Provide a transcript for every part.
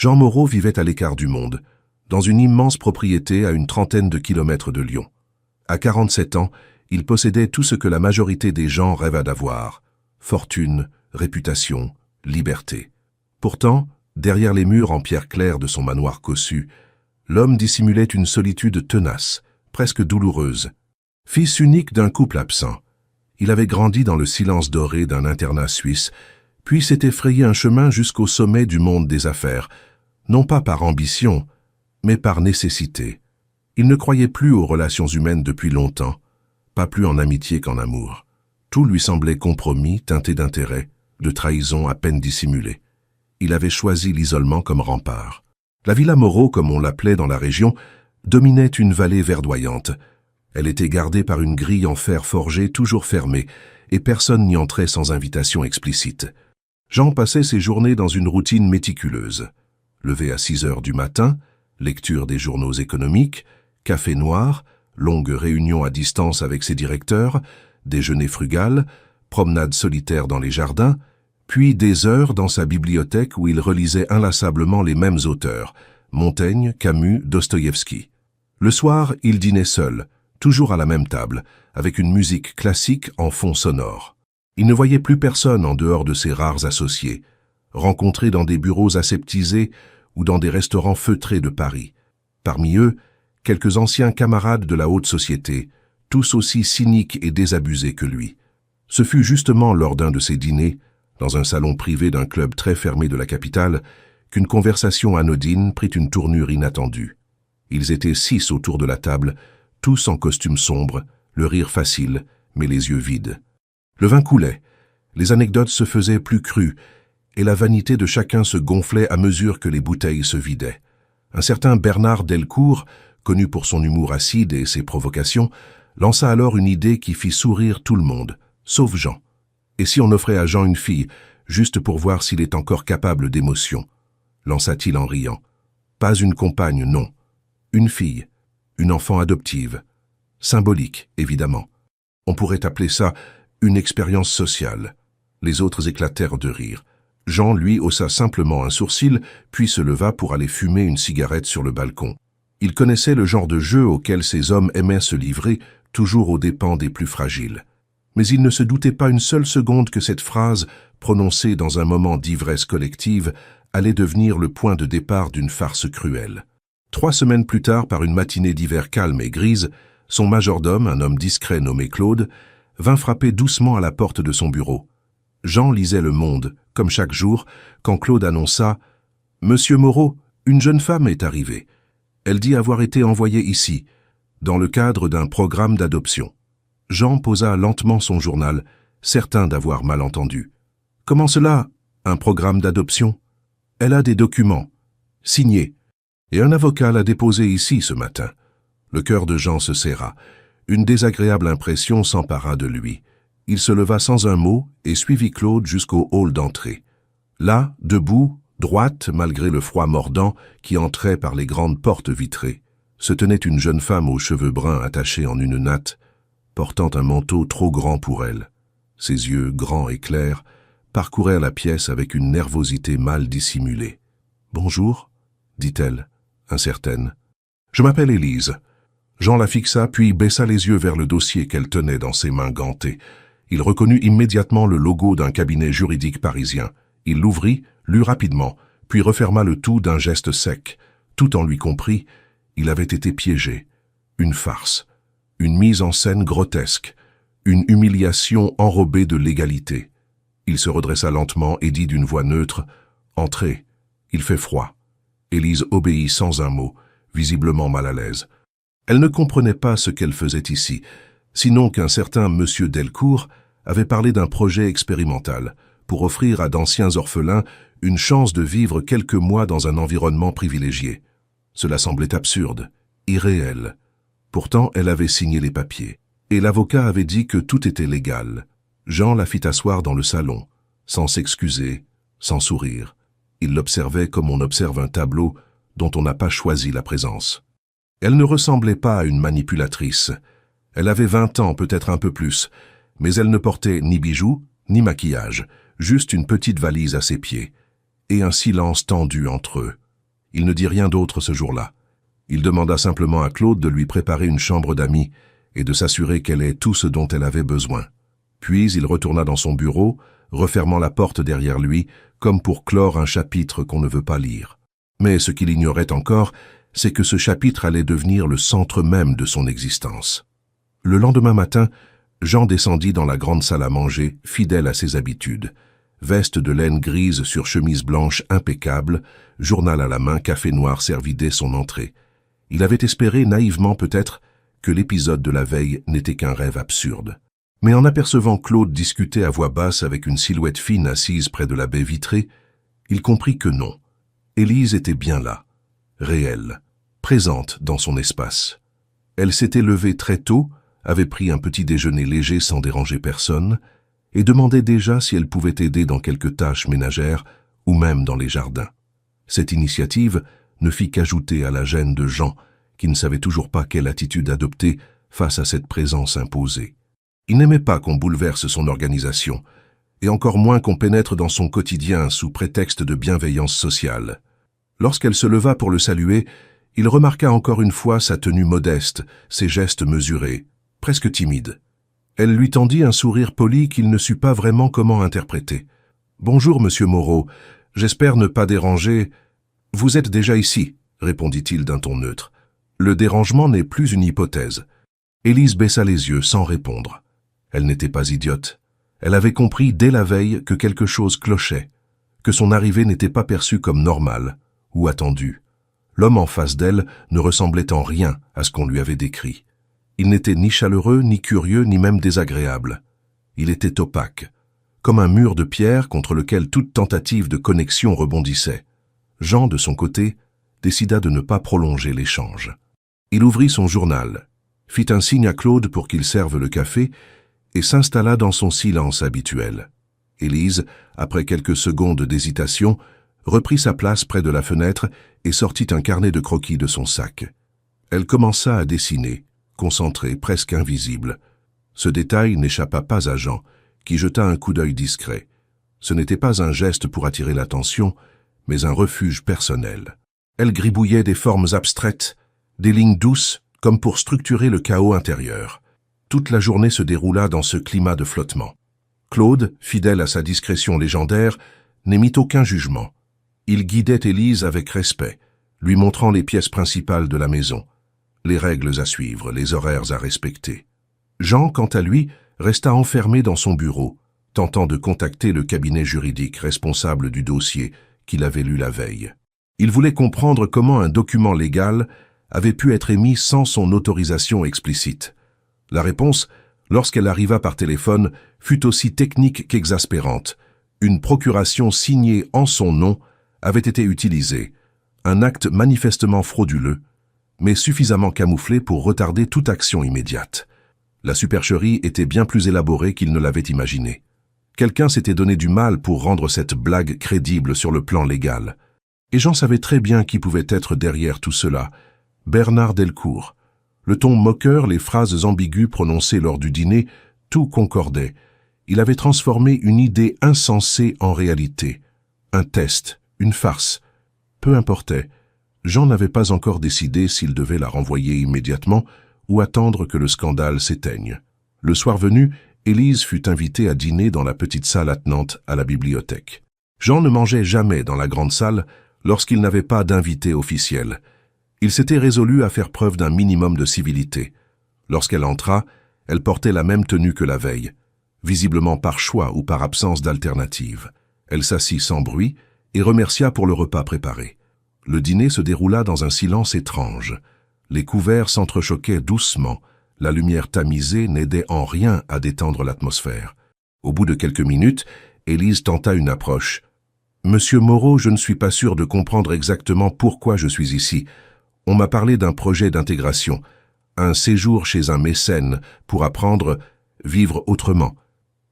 Jean Moreau vivait à l'écart du monde, dans une immense propriété à une trentaine de kilomètres de Lyon. À 47 ans, il possédait tout ce que la majorité des gens rêvent d'avoir: fortune, réputation, liberté. Pourtant, derrière les murs en pierre claire de son manoir cossu, l'homme dissimulait une solitude tenace, presque douloureuse. Fils unique d'un couple absent, il avait grandi dans le silence doré d'un internat suisse, puis s'était frayé un chemin jusqu'au sommet du monde des affaires, non pas par ambition, mais par nécessité. Il ne croyait plus aux relations humaines depuis longtemps, pas plus en amitié qu'en amour. Tout lui semblait compromis, teinté d'intérêt, de trahison à peine dissimulée. Il avait choisi l'isolement comme rempart. La Villa Moreau, comme on l'appelait dans la région, dominait une vallée verdoyante. Elle était gardée par une grille en fer forgé toujours fermée, et personne n'y entrait sans invitation explicite. Jean passait ses journées dans une routine méticuleuse. Levé à 6 heures du matin, lecture des journaux économiques, café noir, longues réunions à distance avec ses directeurs, déjeuner frugal, promenade solitaire dans les jardins, puis des heures dans sa bibliothèque où il relisait inlassablement les mêmes auteurs, Montaigne, Camus, Dostoïevski. Le soir, il dînait seul, toujours à la même table, avec une musique classique en fond sonore. Il ne voyait plus personne en dehors de ses rares associés, rencontrés dans des bureaux aseptisés ou dans des restaurants feutrés de Paris. Parmi eux, quelques anciens camarades de la haute société, tous aussi cyniques et désabusés que lui. Ce fut justement lors d'un de ces dîners, dans un salon privé d'un club très fermé de la capitale, qu'une conversation anodine prit une tournure inattendue. Ils étaient 6 autour de la table, tous en costume sombre, le rire facile, mais les yeux vides. Le vin coulait, les anecdotes se faisaient plus crues, et la vanité de chacun se gonflait à mesure que les bouteilles se vidaient. Un certain Bernard Delcourt, connu pour son humour acide et ses provocations, lança alors une idée qui fit sourire tout le monde, sauf Jean. Et si on offrait à Jean une fille, juste pour voir s'il est encore capable d'émotion, lança-t-il en riant. Pas une compagne, non. Une fille, une enfant adoptive. Symbolique, évidemment. On pourrait appeler ça une expérience sociale. Les autres éclatèrent de rire. Jean, lui, haussa simplement un sourcil, puis se leva pour aller fumer une cigarette sur le balcon. Il connaissait le genre de jeu auquel ces hommes aimaient se livrer, toujours aux dépens des plus fragiles. Mais il ne se doutait pas une seule seconde que cette phrase, prononcée dans un moment d'ivresse collective, allait devenir le point de départ d'une farce cruelle. 3 semaines plus tard, par une matinée d'hiver calme et grise, son majordome, un homme discret nommé Claude, vint frapper doucement à la porte de son bureau. Jean lisait Le Monde, comme chaque jour, quand Claude annonça « Monsieur Moreau, une jeune femme est arrivée. Elle dit avoir été envoyée ici, dans le cadre d'un programme d'adoption. » Jean posa lentement son journal, certain d'avoir mal entendu. « Comment cela, un programme d'adoption ? Elle a des documents, signés, et un avocat l'a déposé ici ce matin. » Le cœur de Jean se serra. Une désagréable impression s'empara de lui. Il se leva sans un mot et suivit Claude jusqu'au hall d'entrée. Là, debout, droite, malgré le froid mordant qui entrait par les grandes portes vitrées, se tenait une jeune femme aux cheveux bruns attachés en une natte, portant un manteau trop grand pour elle. Ses yeux, grands et clairs, parcourèrent la pièce avec une nervosité mal dissimulée. « Bonjour, dit-elle, incertaine. « Je m'appelle Élise. » Jean la fixa, puis baissa les yeux vers le dossier qu'elle tenait dans ses mains gantées. Il reconnut immédiatement le logo d'un cabinet juridique parisien. Il l'ouvrit, lut rapidement, puis referma le tout d'un geste sec. Tout en lui comprit, il avait été piégé. Une farce, une mise en scène grotesque, une humiliation enrobée de légalité. Il se redressa lentement et dit d'une voix neutre « Entrez, il fait froid. » Élise obéit sans un mot, visiblement mal à l'aise. Elle ne comprenait pas ce qu'elle faisait ici, sinon qu'un certain monsieur Delcourt avait parlé d'un projet expérimental pour offrir à d'anciens orphelins une chance de vivre quelques mois dans un environnement privilégié. Cela semblait absurde, irréel. Pourtant, elle avait signé les papiers, et l'avocat avait dit que tout était légal. Jean la fit asseoir dans le salon, sans s'excuser, sans sourire. Il l'observait comme on observe un tableau dont on n'a pas choisi la présence. Elle ne ressemblait pas à une manipulatrice. Elle avait 20 ans, peut-être un peu plus, mais elle ne portait ni bijoux, ni maquillage, juste une petite valise à ses pieds, et un silence tendu entre eux. Il ne dit rien d'autre ce jour-là. Il demanda simplement à Claude de lui préparer une chambre d'amis et de s'assurer qu'elle ait tout ce dont elle avait besoin. Puis il retourna dans son bureau, refermant la porte derrière lui, comme pour clore un chapitre qu'on ne veut pas lire. Mais ce qu'il ignorait encore, c'est que ce chapitre allait devenir le centre même de son existence. Le lendemain matin, Jean descendit dans la grande salle à manger, fidèle à ses habitudes. Veste de laine grise sur chemise blanche impeccable, journal à la main, café noir servi dès son entrée. Il avait espéré, naïvement peut-être, que l'épisode de la veille n'était qu'un rêve absurde. Mais en apercevant Claude discuter à voix basse avec une silhouette fine assise près de la baie vitrée, il comprit que non. Élise était bien là, réelle, présente dans son espace. Elle s'était levée très tôt, avait pris un petit déjeuner léger sans déranger personne, et demandait déjà si elle pouvait aider dans quelques tâches ménagères ou même dans les jardins. Cette initiative ne fit qu'ajouter à la gêne de Jean, qui ne savait toujours pas quelle attitude adopter face à cette présence imposée. Il n'aimait pas qu'on bouleverse son organisation, et encore moins qu'on pénètre dans son quotidien sous prétexte de bienveillance sociale. Lorsqu'elle se leva pour le saluer, il remarqua encore une fois sa tenue modeste, ses gestes mesurés, presque timides. Elle lui tendit un sourire poli qu'il ne sut pas vraiment comment interpréter. « Bonjour, monsieur Moreau. J'espère ne pas déranger. »« Vous êtes déjà ici, » répondit-il d'un ton neutre. Le dérangement n'est plus une hypothèse. Élise baissa les yeux sans répondre. Elle n'était pas idiote. Elle avait compris dès la veille que quelque chose clochait, que son arrivée n'était pas perçue comme normale ou attendue. L'homme en face d'elle ne ressemblait en rien à ce qu'on lui avait décrit. Il n'était ni chaleureux, ni curieux, ni même désagréable. Il était opaque, comme un mur de pierre contre lequel toute tentative de connexion rebondissait. Jean, de son côté, décida de ne pas prolonger l'échange. Il ouvrit son journal, fit un signe à Claude pour qu'il serve le café et s'installa dans son silence habituel. Élise, après quelques secondes d'hésitation, reprit sa place près de la fenêtre et sortit un carnet de croquis de son sac. Elle commença à dessiner, concentrée, presque invisible. Ce détail n'échappa pas à Jean, qui jeta un coup d'œil discret. Ce n'était pas un geste pour attirer l'attention, mais un refuge personnel. Elle gribouillait des formes abstraites, des lignes douces, comme pour structurer le chaos intérieur. Toute la journée se déroula dans ce climat de flottement. Claude, fidèle à sa discrétion légendaire, n'émit aucun jugement. Il guidait Élise avec respect, lui montrant les pièces principales de la maison, les règles à suivre, les horaires à respecter. Jean, quant à lui, resta enfermé dans son bureau, tentant de contacter le cabinet juridique responsable du dossier qu'il avait lu la veille. Il voulait comprendre comment un document légal avait pu être émis sans son autorisation explicite. La réponse, lorsqu'elle arriva par téléphone, fut aussi technique qu'exaspérante. Une procuration signée en son nom avait été utilisée, un acte manifestement frauduleux, mais suffisamment camouflé pour retarder toute action immédiate. La supercherie était bien plus élaborée qu'il ne l'avait imaginé. Quelqu'un s'était donné du mal pour rendre cette blague crédible sur le plan légal. Et Jean savait très bien qui pouvait être derrière tout cela. Bernard Delcourt. Le ton moqueur, les phrases ambiguës prononcées lors du dîner, tout concordait. Il avait transformé une idée insensée en réalité. Un test, une farce. Peu importait. Jean n'avait pas encore décidé s'il devait la renvoyer immédiatement ou attendre que le scandale s'éteigne. Le soir venu, Élise fut invitée à dîner dans la petite salle attenante à la bibliothèque. Jean ne mangeait jamais dans la grande salle lorsqu'il n'avait pas d'invité officiel. Il s'était résolu à faire preuve d'un minimum de civilité. Lorsqu'elle entra, elle portait la même tenue que la veille, visiblement par choix ou par absence d'alternative. Elle s'assit sans bruit et remercia pour le repas préparé. Le dîner se déroula dans un silence étrange. Les couverts s'entrechoquaient doucement. La lumière tamisée n'aidait en rien à détendre l'atmosphère. Au bout de quelques minutes, Élise tenta une approche. « Monsieur Moreau, je ne suis pas sûr de comprendre exactement pourquoi je suis ici. On m'a parlé d'un projet d'intégration, un séjour chez un mécène pour apprendre, vivre autrement.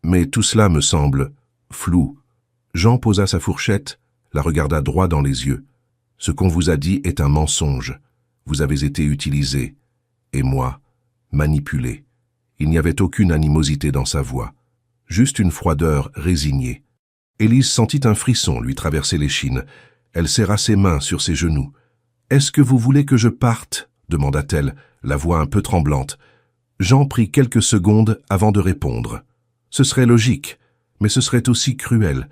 Mais tout cela me semble flou. » Jean posa sa fourchette, la regarda droit dans les yeux. « Ce qu'on vous a dit est un mensonge. Vous avez été utilisé. Et moi, manipulé. » Il n'y avait aucune animosité dans sa voix, juste une froideur résignée. Élise sentit un frisson lui traverser l'échine. Elle serra ses mains sur ses genoux. « Est-ce que vous voulez que je parte ?» demanda-t-elle, la voix un peu tremblante. Jean prit quelques secondes avant de répondre. « Ce serait logique, mais ce serait aussi cruel.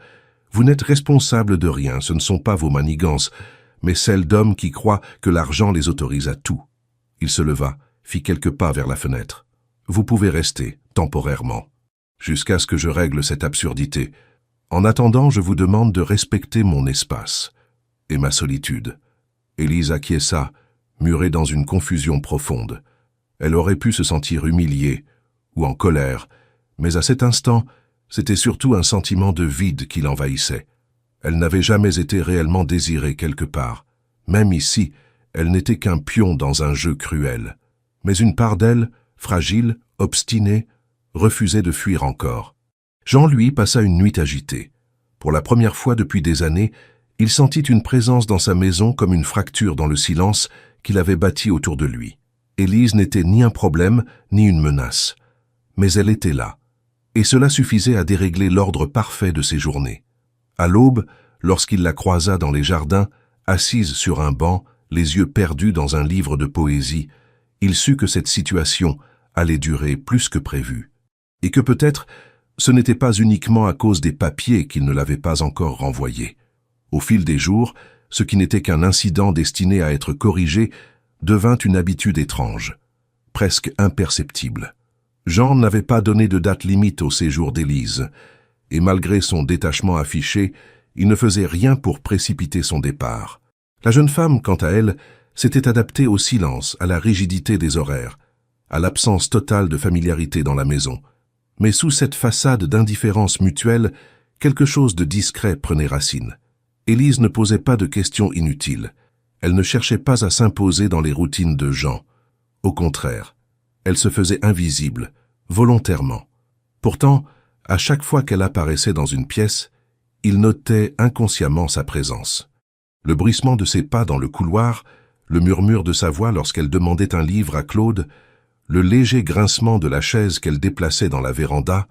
Vous n'êtes responsable de rien, ce ne sont pas vos manigances, mais celles d'hommes qui croient que l'argent les autorise à tout. » Il se leva, fit quelques pas vers la fenêtre. « Vous pouvez rester, temporairement, jusqu'à ce que je règle cette absurdité. En attendant, je vous demande de respecter mon espace et ma solitude. » Élise acquiesça, murée dans une confusion profonde. Elle aurait pu se sentir humiliée ou en colère, mais à cet instant, c'était surtout un sentiment de vide qui l'envahissait. Elle n'avait jamais été réellement désirée quelque part. Même ici, elle n'était qu'un pion dans un jeu cruel. Mais une part d'elle, fragile, obstinée, refusait de fuir encore. Jean, lui, passa une nuit agitée. Pour la première fois depuis des années, il sentit une présence dans sa maison comme une fracture dans le silence qu'il avait bâti autour de lui. Élise n'était ni un problème, ni une menace. Mais elle était là. Et cela suffisait à dérégler l'ordre parfait de ses journées. À l'aube, lorsqu'il la croisa dans les jardins, assise sur un banc, les yeux perdus dans un livre de poésie, il sut que cette situation allait durer plus que prévu. Et que peut-être, ce n'était pas uniquement à cause des papiers qu'il ne l'avait pas encore renvoyé. Au fil des jours, ce qui n'était qu'un incident destiné à être corrigé devint une habitude étrange, presque imperceptible. Jean n'avait pas donné de date limite au séjour d'Élise, et malgré son détachement affiché, il ne faisait rien pour précipiter son départ. La jeune femme, quant à elle, s'était adaptée au silence, à la rigidité des horaires, à l'absence totale de familiarité dans la maison. Mais sous cette façade d'indifférence mutuelle, quelque chose de discret prenait racine. Élise ne posait pas de questions inutiles. Elle ne cherchait pas à s'imposer dans les routines de Jean. Au contraire, elle se faisait invisible, volontairement. Pourtant, à chaque fois qu'elle apparaissait dans une pièce, il notait inconsciemment sa présence. Le bruissement de ses pas dans le couloir, le murmure de sa voix lorsqu'elle demandait un livre à Claude, le léger grincement de la chaise qu'elle déplaçait dans la véranda,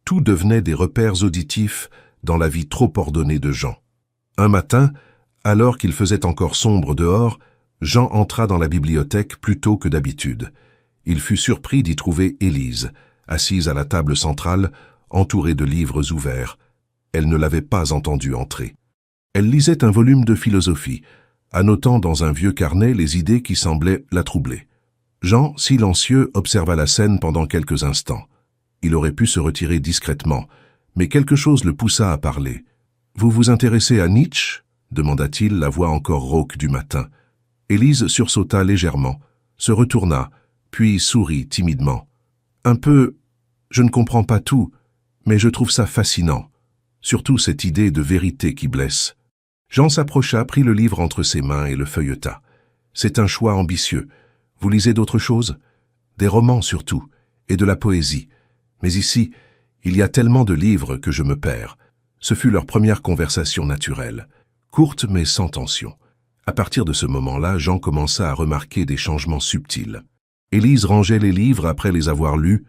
tout devenait des repères auditifs dans la vie trop ordonnée de Jean. Un matin, alors qu'il faisait encore sombre dehors, Jean entra dans la bibliothèque plus tôt que d'habitude. Il fut surpris d'y trouver Élise, assise à la table centrale, entourée de livres ouverts. Elle ne l'avait pas entendu entrer. Elle lisait un volume de philosophie, annotant dans un vieux carnet les idées qui semblaient la troubler. Jean, silencieux, observa la scène pendant quelques instants. Il aurait pu se retirer discrètement, mais quelque chose le poussa à parler. « Vous vous intéressez à Nietzsche ?» demanda-t-il, la voix encore rauque du matin. Élise sursauta légèrement, se retourna, puis sourit timidement. « Un peu, je ne comprends pas tout, mais je trouve ça fascinant. Surtout cette idée de vérité qui blesse. » Jean s'approcha, prit le livre entre ses mains et le feuilleta. « C'est un choix ambitieux. Vous lisez d'autres choses ? Des romans surtout, et de la poésie. Mais ici, il y a tellement de livres que je me perds. » Ce fut leur première conversation naturelle, courte mais sans tension. À partir de ce moment-là, Jean commença à remarquer des changements subtils. Élise rangeait les livres après les avoir lus,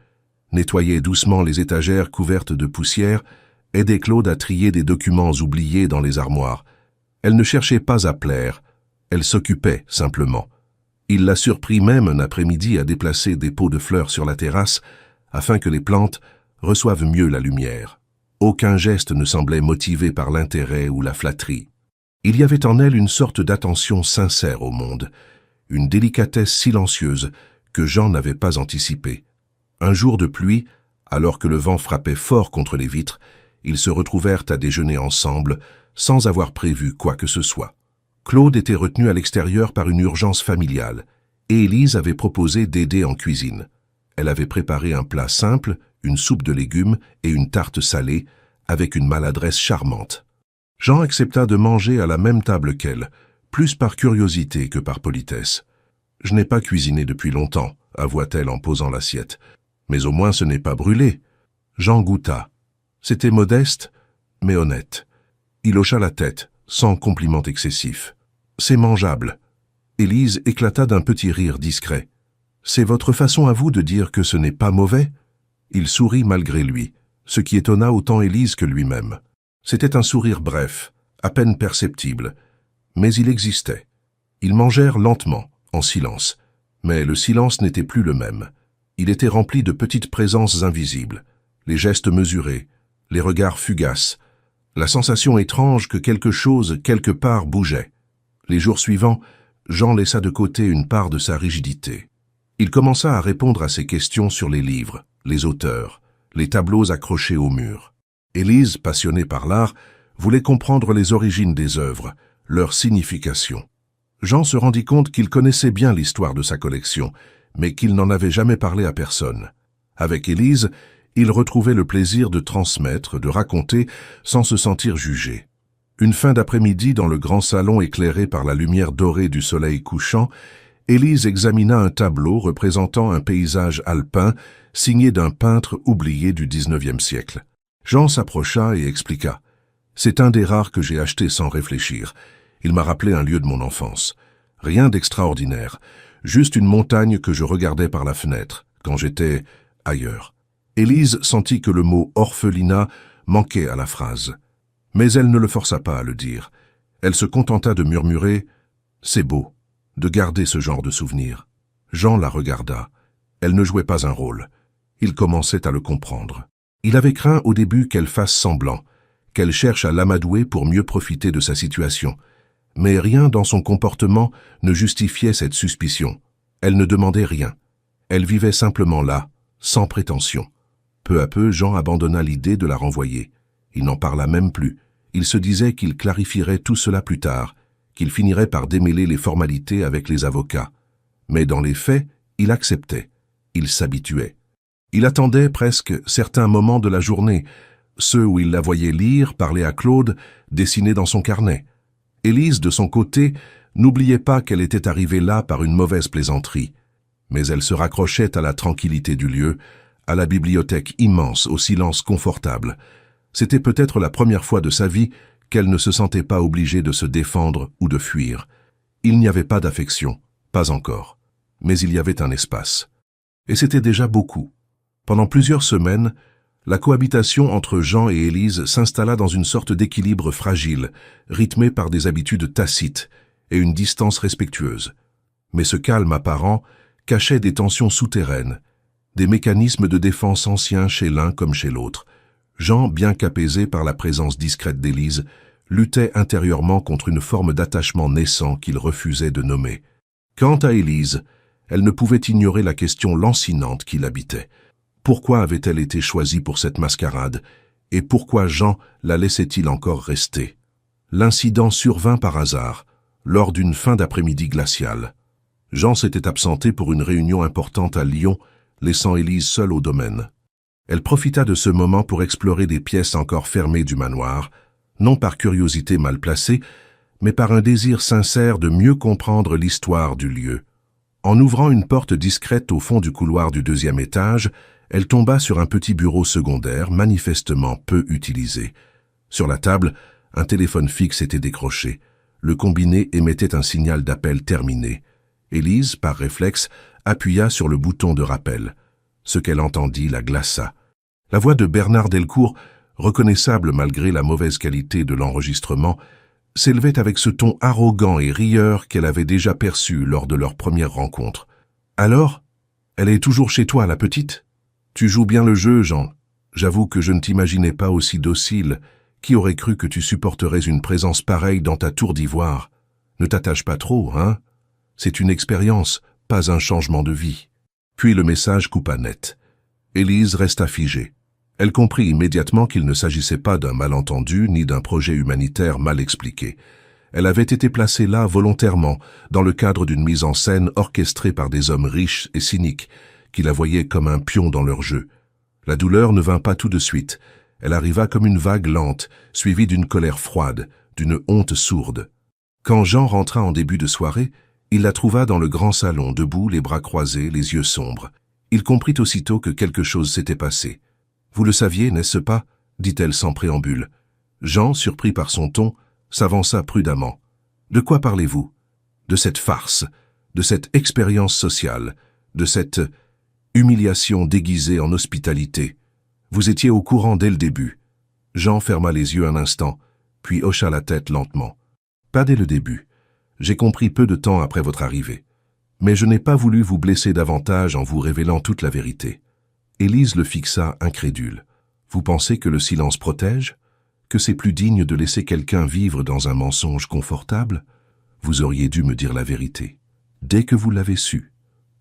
nettoyait doucement les étagères couvertes de poussière, aidait Claude à trier des documents oubliés dans les armoires. Elle ne cherchait pas à plaire, elle s'occupait simplement. Il la surprit même un après-midi à déplacer des pots de fleurs sur la terrasse afin que les plantes reçoivent mieux la lumière. Aucun geste ne semblait motivé par l'intérêt ou la flatterie. Il y avait en elle une sorte d'attention sincère au monde, une délicatesse silencieuse que Jean n'avait pas anticipée. Un jour de pluie, alors que le vent frappait fort contre les vitres, ils se retrouvèrent à déjeuner ensemble, sans avoir prévu quoi que ce soit. Claude était retenu à l'extérieur par une urgence familiale, et Élise avait proposé d'aider en cuisine. Elle avait préparé un plat simple, une soupe de légumes et une tarte salée, avec une maladresse charmante. Jean accepta de manger à la même table qu'elle, plus par curiosité que par politesse. « Je n'ai pas cuisiné depuis longtemps », avoua-t-elle en posant l'assiette. « Mais au moins ce n'est pas brûlé. » Jean goûta. C'était modeste, mais honnête. Il hocha la tête, sans compliment excessif. « C'est mangeable. » Élise éclata d'un petit rire discret. « C'est votre façon à vous de dire que ce n'est pas mauvais ?» Il sourit malgré lui, ce qui étonna autant Élise que lui-même. C'était un sourire bref, à peine perceptible, Mais il existait. Ils mangèrent lentement, en silence. Mais le silence n'était plus le même. Il était rempli de petites présences invisibles, les gestes mesurés, les regards fugaces, la sensation étrange que quelque chose, quelque part, bougeait. Les jours suivants, Jean laissa de côté une part de sa rigidité. Il commença à répondre à ses questions sur les livres, les auteurs, les tableaux accrochés au mur. Élise, passionnée par l'art, voulait comprendre les origines des œuvres, leur signification. Jean se rendit compte qu'il connaissait bien l'histoire de sa collection, mais qu'il n'en avait jamais parlé à personne. Avec Élise, il retrouvait le plaisir de transmettre, de raconter, sans se sentir jugé. Une fin d'après-midi, dans le grand salon éclairé par la lumière dorée du soleil couchant, Élise examina un tableau représentant un paysage alpin signé d'un peintre oublié du XIXe siècle. Jean s'approcha et expliqua. « C'est un des rares que j'ai acheté sans réfléchir. Il m'a rappelé un lieu de mon enfance. Rien d'extraordinaire, juste une montagne que je regardais par la fenêtre, quand j'étais ailleurs. » Élise sentit que le mot « orphelinat » manquait à la phrase. Mais elle ne le força pas à le dire. Elle se contenta de murmurer « C'est beau, de garder ce genre de souvenir. » Jean la regarda. Elle ne jouait pas un rôle. Il commençait à le comprendre. Il avait craint au début qu'elle fasse semblant, qu'elle cherche à l'amadouer pour mieux profiter de sa situation. Mais rien dans son comportement ne justifiait cette suspicion. Elle ne demandait rien. Elle vivait simplement là, sans prétention. Peu à peu, Jean abandonna l'idée de la renvoyer. Il n'en parla même plus. Il se disait qu'il clarifierait tout cela plus tard, qu'il finirait par démêler les formalités avec les avocats. Mais dans les faits, il acceptait. Il s'habituait. Il attendait presque certains moments de la journée, ceux où il la voyait lire, parler à Claude, dessiner dans son carnet. Élise, de son côté, n'oubliait pas qu'elle était arrivée là par une mauvaise plaisanterie. Mais elle se raccrochait à la tranquillité du lieu, à la bibliothèque immense, au silence confortable. C'était peut-être la première fois de sa vie qu'elle ne se sentait pas obligée de se défendre ou de fuir. Il n'y avait pas d'affection, pas encore. Mais il y avait un espace. Et c'était déjà beaucoup. Pendant plusieurs semaines, la cohabitation entre Jean et Élise s'installa dans une sorte d'équilibre fragile, rythmé par des habitudes tacites et une distance respectueuse. Mais ce calme apparent cachait des tensions souterraines, des mécanismes de défense anciens chez l'un comme chez l'autre. Jean, bien qu'apaisé par la présence discrète d'Élise, luttait intérieurement contre une forme d'attachement naissant qu'il refusait de nommer. Quant à Élise, elle ne pouvait ignorer la question lancinante qui l'habitait. Pourquoi avait-elle été choisie pour cette mascarade? Et pourquoi Jean la laissait-il encore rester? L'incident survint par hasard, lors d'une fin d'après-midi glaciale. Jean s'était absenté pour une réunion importante à Lyon, laissant Élise seule au domaine. Elle profita de ce moment pour explorer des pièces encore fermées du manoir, non par curiosité mal placée, mais par un désir sincère de mieux comprendre l'histoire du lieu. En ouvrant une porte discrète au fond du couloir du deuxième étage, elle tomba sur un petit bureau secondaire manifestement peu utilisé. Sur la table, un téléphone fixe était décroché. Le combiné émettait un signal d'appel terminé. Élise, par réflexe, appuya sur le bouton de rappel. Ce qu'elle entendit la glaça. La voix de Bernard Delcourt, reconnaissable malgré la mauvaise qualité de l'enregistrement, s'élevait avec ce ton arrogant et rieur qu'elle avait déjà perçu lors de leur première rencontre. « Alors, elle est toujours chez toi, la petite ? Tu joues bien le jeu, Jean. J'avoue que je ne t'imaginais pas aussi docile. Qui aurait cru que tu supporterais une présence pareille dans ta tour d'ivoire? Ne t'attache pas trop, hein? C'est une expérience, pas un changement de vie. » Puis le message coupa net. Élise resta figée. Elle comprit immédiatement qu'il ne s'agissait pas d'un malentendu ni d'un projet humanitaire mal expliqué. Elle avait été placée là volontairement, dans le cadre d'une mise en scène orchestrée par des hommes riches et cyniques, qui la voyaient comme un pion dans leur jeu. La douleur ne vint pas tout de suite. Elle arriva comme une vague lente, suivie d'une colère froide, d'une honte sourde. Quand Jean rentra en début de soirée, il la trouva dans le grand salon, debout, les bras croisés, les yeux sombres. Il comprit aussitôt que quelque chose s'était passé. « Vous le saviez, n'est-ce pas ?» dit-elle sans préambule. Jean, surpris par son ton, s'avança prudemment. « De quoi parlez-vous ? De cette farce, de cette expérience sociale, de cette humiliation déguisée en hospitalité. Vous étiez au courant dès le début. » Jean ferma les yeux un instant, puis hocha la tête lentement. « Pas dès le début. J'ai compris peu de temps après votre arrivée. Mais je n'ai pas voulu vous blesser davantage en vous révélant toute la vérité. » Élise le fixa incrédule. « Vous pensez que le silence protège? Que c'est plus digne de laisser quelqu'un vivre dans un mensonge confortable? Vous auriez dû me dire la vérité. » Dès que vous l'avez su,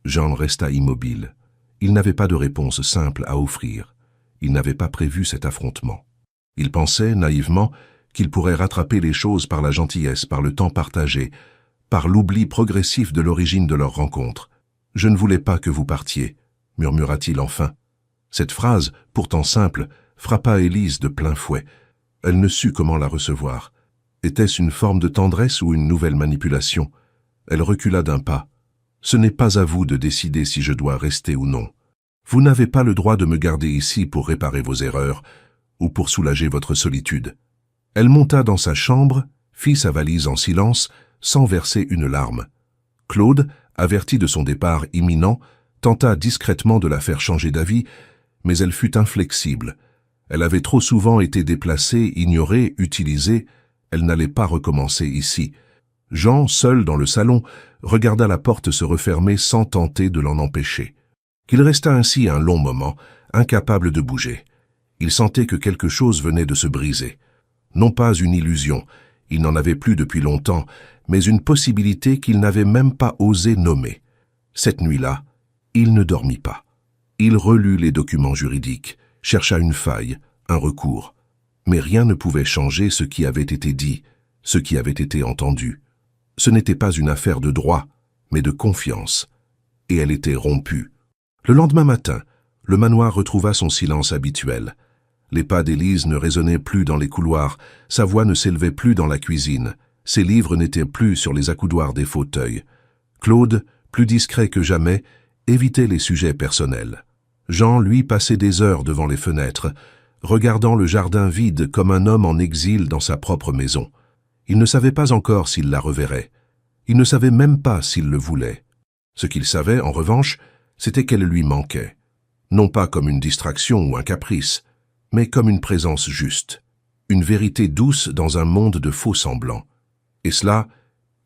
Jean resta immobile. Il n'avait pas de réponse simple à offrir. Il n'avait pas prévu cet affrontement. Il pensait, naïvement, qu'il pourrait rattraper les choses par la gentillesse, par le temps partagé, par l'oubli progressif de l'origine de leur rencontre. « Je ne voulais pas que vous partiez », murmura-t-il enfin. Cette phrase, pourtant simple, frappa Élise de plein fouet. Elle ne sut comment la recevoir. Était-ce une forme de tendresse ou une nouvelle manipulation? Elle recula d'un pas. « Ce n'est pas à vous de décider si je dois rester ou non. Vous n'avez pas le droit de me garder ici pour réparer vos erreurs ou pour soulager votre solitude. » Elle monta dans sa chambre, fit sa valise en silence, sans verser une larme. Claude, averti de son départ imminent, tenta discrètement de la faire changer d'avis, mais elle fut inflexible. Elle avait trop souvent été déplacée, ignorée, utilisée. Elle n'allait pas recommencer ici. Jean, seul dans le salon, regarda la porte se refermer sans tenter de l'en empêcher. Il resta ainsi un long moment, incapable de bouger. Il sentait que quelque chose venait de se briser. Non pas une illusion, il n'en avait plus depuis longtemps, mais une possibilité qu'il n'avait même pas osé nommer. Cette nuit-là, il ne dormit pas. Il relut les documents juridiques, chercha une faille, un recours. Mais rien ne pouvait changer ce qui avait été dit, ce qui avait été entendu. Ce n'était pas une affaire de droit, mais de confiance. Et elle était rompue. Le lendemain matin, le manoir retrouva son silence habituel. Les pas d'Élise ne résonnaient plus dans les couloirs, sa voix ne s'élevait plus dans la cuisine, ses livres n'étaient plus sur les accoudoirs des fauteuils. Claude, plus discret que jamais, évitait les sujets personnels. Jean, lui, passait des heures devant les fenêtres, regardant le jardin vide comme un homme en exil dans sa propre maison. Il ne savait pas encore s'il la reverrait. Il ne savait même pas s'il le voulait. Ce qu'il savait, en revanche, c'était qu'elle lui manquait. Non pas comme une distraction ou un caprice, mais comme une présence juste. Une vérité douce dans un monde de faux semblants. Et cela,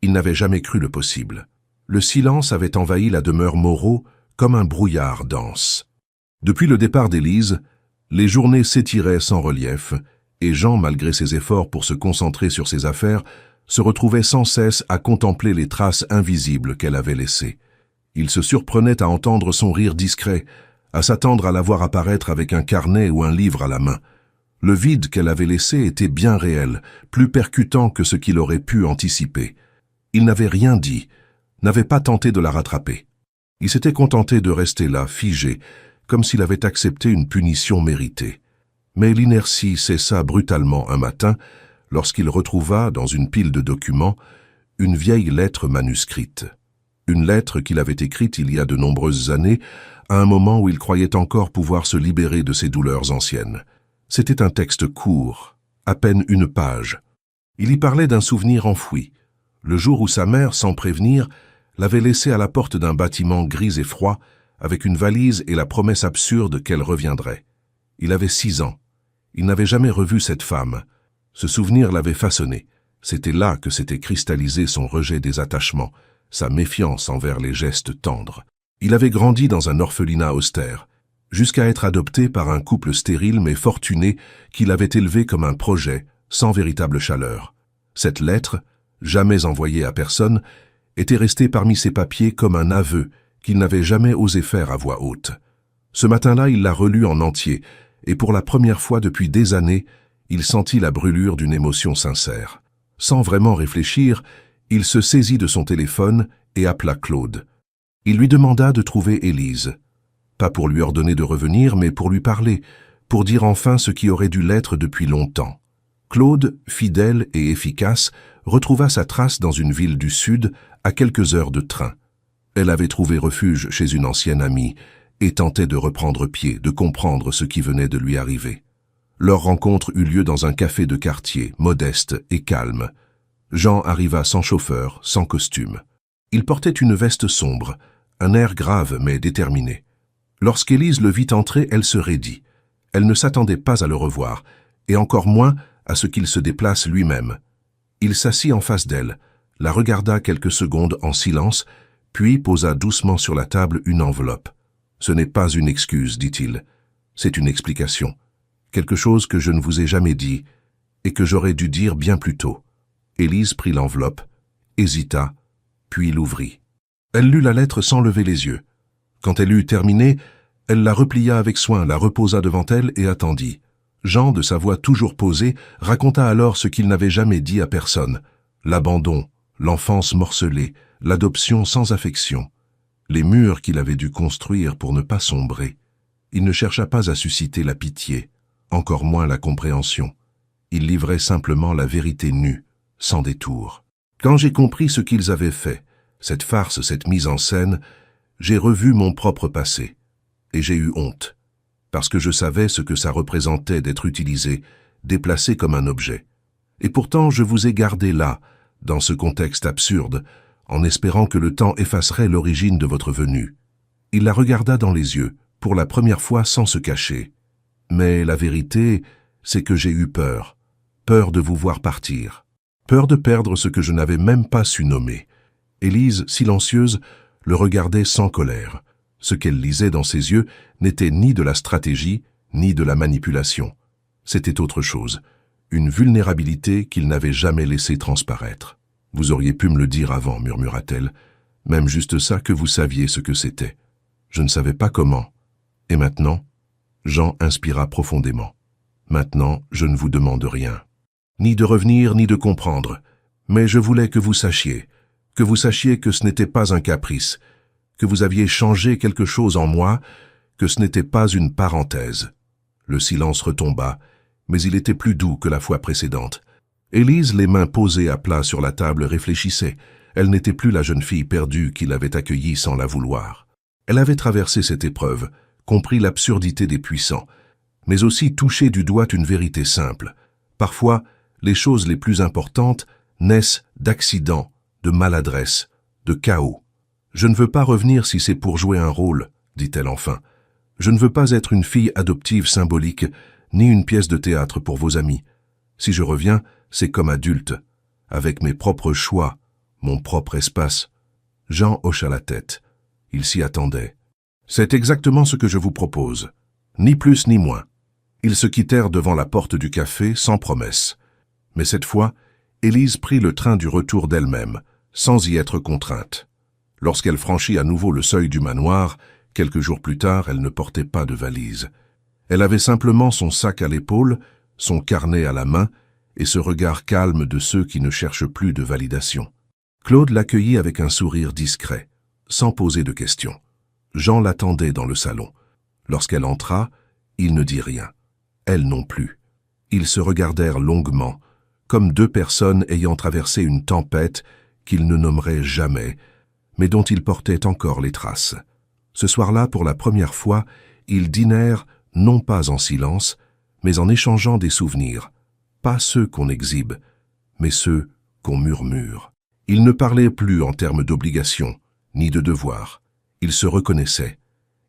il n'avait jamais cru le possible. Le silence avait envahi la demeure Moreau comme un brouillard dense. Depuis le départ d'Élise, les journées s'étiraient sans relief, et Jean, malgré ses efforts pour se concentrer sur ses affaires, se retrouvait sans cesse à contempler les traces invisibles qu'elle avait laissées. Il se surprenait à entendre son rire discret, à s'attendre à la voir apparaître avec un carnet ou un livre à la main. Le vide qu'elle avait laissé était bien réel, plus percutant que ce qu'il aurait pu anticiper. Il n'avait rien dit, n'avait pas tenté de la rattraper. Il s'était contenté de rester là, figé, comme s'il avait accepté une punition méritée. Mais l'inertie cessa brutalement un matin, lorsqu'il retrouva, dans une pile de documents, une vieille lettre manuscrite. Une lettre qu'il avait écrite il y a de nombreuses années, à un moment où il croyait encore pouvoir se libérer de ses douleurs anciennes. C'était un texte court, à peine une page. Il y parlait d'un souvenir enfoui, le jour où sa mère, sans prévenir, l'avait laissé à la porte d'un bâtiment gris et froid, avec une valise et la promesse absurde qu'elle reviendrait. Il avait 6 ans. Il n'avait jamais revu cette femme. Ce souvenir l'avait façonné. C'était là que s'était cristallisé son rejet des attachements, sa méfiance envers les gestes tendres. Il avait grandi dans un orphelinat austère, jusqu'à être adopté par un couple stérile mais fortuné qui l'avait élevé comme un projet, sans véritable chaleur. Cette lettre, jamais envoyée à personne, était restée parmi ses papiers comme un aveu qu'il n'avait jamais osé faire à voix haute. Ce matin-là, il la relut en entier, et pour la première fois depuis des années, il sentit la brûlure d'une émotion sincère. Sans vraiment réfléchir, il se saisit de son téléphone et appela Claude. Il lui demanda de trouver Élise. Pas pour lui ordonner de revenir, mais pour lui parler, pour dire enfin ce qui aurait dû l'être depuis longtemps. Claude, fidèle et efficace, retrouva sa trace dans une ville du Sud, à quelques heures de train. Elle avait trouvé refuge chez une ancienne amie et tentait de reprendre pied, de comprendre ce qui venait de lui arriver. Leur rencontre eut lieu dans un café de quartier, modeste et calme. Jean arriva sans chauffeur, sans costume. Il portait une veste sombre, un air grave mais déterminé. Lorsqu'Élise le vit entrer, elle se raidit. Elle ne s'attendait pas à le revoir, et encore moins à ce qu'il se déplace lui-même. Il s'assit en face d'elle, la regarda quelques secondes en silence, puis posa doucement sur la table une enveloppe. « Ce n'est pas une excuse, dit-il. C'est une explication. Quelque chose que je ne vous ai jamais dit et que j'aurais dû dire bien plus tôt. » Élise prit l'enveloppe, hésita, puis l'ouvrit. Elle lut la lettre sans lever les yeux. Quand elle eut terminé, elle la replia avec soin, la reposa devant elle et attendit. Jean, de sa voix toujours posée, raconta alors ce qu'il n'avait jamais dit à personne. L'abandon, l'enfance morcelée, l'adoption sans affection, les murs qu'il avait dû construire pour ne pas sombrer. Il ne chercha pas à susciter la pitié, encore moins la compréhension. Il livrait simplement la vérité nue, sans détour. Quand j'ai compris ce qu'ils avaient fait, cette farce, cette mise en scène, j'ai revu mon propre passé. Et j'ai eu honte, parce que je savais ce que ça représentait d'être utilisé, déplacé comme un objet. Et pourtant, je vous ai gardé là, dans ce contexte absurde, en espérant que le temps effacerait l'origine de votre venue. Il la regarda dans les yeux, pour la première fois sans se cacher. Mais la vérité, c'est que j'ai eu peur. Peur de vous voir partir. Peur de perdre ce que je n'avais même pas su nommer. Élise, silencieuse, le regardait sans colère. Ce qu'elle lisait dans ses yeux n'était ni de la stratégie, ni de la manipulation. C'était autre chose, une vulnérabilité qu'il n'avait jamais laissé transparaître. « Vous auriez pu me le dire avant, murmura-t-elle, même juste ça que vous saviez ce que c'était. Je ne savais pas comment. Et maintenant ?» Jean inspira profondément. « Maintenant, je ne vous demande rien. Ni de revenir, ni de comprendre. Mais je voulais que vous sachiez que ce n'était pas un caprice, que vous aviez changé quelque chose en moi, que ce n'était pas une parenthèse. » Le silence retomba, mais il était plus doux que la fois précédente. Élise, les mains posées à plat sur la table, réfléchissait. Elle n'était plus la jeune fille perdue qui l'avait accueillie sans la vouloir. Elle avait traversé cette épreuve, compris l'absurdité des puissants, mais aussi touché du doigt une vérité simple. Parfois, les choses les plus importantes naissent d'accidents, de maladresse, de chaos. « Je ne veux pas revenir si c'est pour jouer un rôle, » dit-elle enfin. « Je ne veux pas être une fille adoptive symbolique, ni une pièce de théâtre pour vos amis. Si je reviens, c'est comme adulte, avec mes propres choix, mon propre espace. » Jean hocha la tête. Il s'y attendait. « C'est exactement ce que je vous propose. Ni plus ni moins. » Ils se quittèrent devant la porte du café sans promesse. Mais cette fois, Élise prit le train du retour d'elle-même, sans y être contrainte. Lorsqu'elle franchit à nouveau le seuil du manoir, quelques jours plus tard, elle ne portait pas de valise. Elle avait simplement son sac à l'épaule, son carnet à la main, et ce regard calme de ceux qui ne cherchent plus de validation. Claude l'accueillit avec un sourire discret, sans poser de questions. Jean l'attendait dans le salon. Lorsqu'elle entra, il ne dit rien. Elle non plus. Ils se regardèrent longuement, comme deux personnes ayant traversé une tempête qu'ils ne nommeraient jamais, mais dont ils portaient encore les traces. Ce soir-là, pour la première fois, ils dînèrent non pas en silence, mais en échangeant des souvenirs, pas ceux qu'on exhibe, mais ceux qu'on murmure. Ils ne parlaient plus en termes d'obligation, ni de devoir. Ils se reconnaissaient.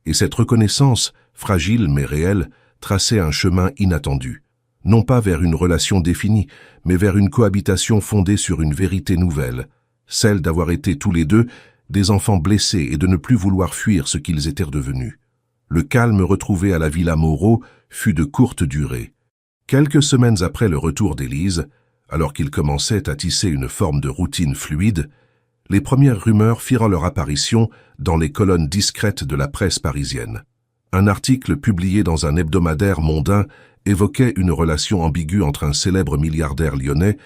Et cette reconnaissance, fragile mais réelle, traçait un chemin inattendu. Non pas vers une relation définie, mais vers une cohabitation fondée sur une vérité nouvelle, celle d'avoir été tous les deux des enfants blessés et de ne plus vouloir fuir ce qu'ils étaient devenus. Le calme retrouvé à la Villa Moreau fut de courte durée. Quelques semaines après le retour d'Élise, alors qu'ils commençaient à tisser une forme de routine fluide, les premières rumeurs firent leur apparition dans les colonnes discrètes de la presse parisienne. Un article publié dans un hebdomadaire mondain évoquait une relation ambiguë entre un célèbre milliardaire lyonnais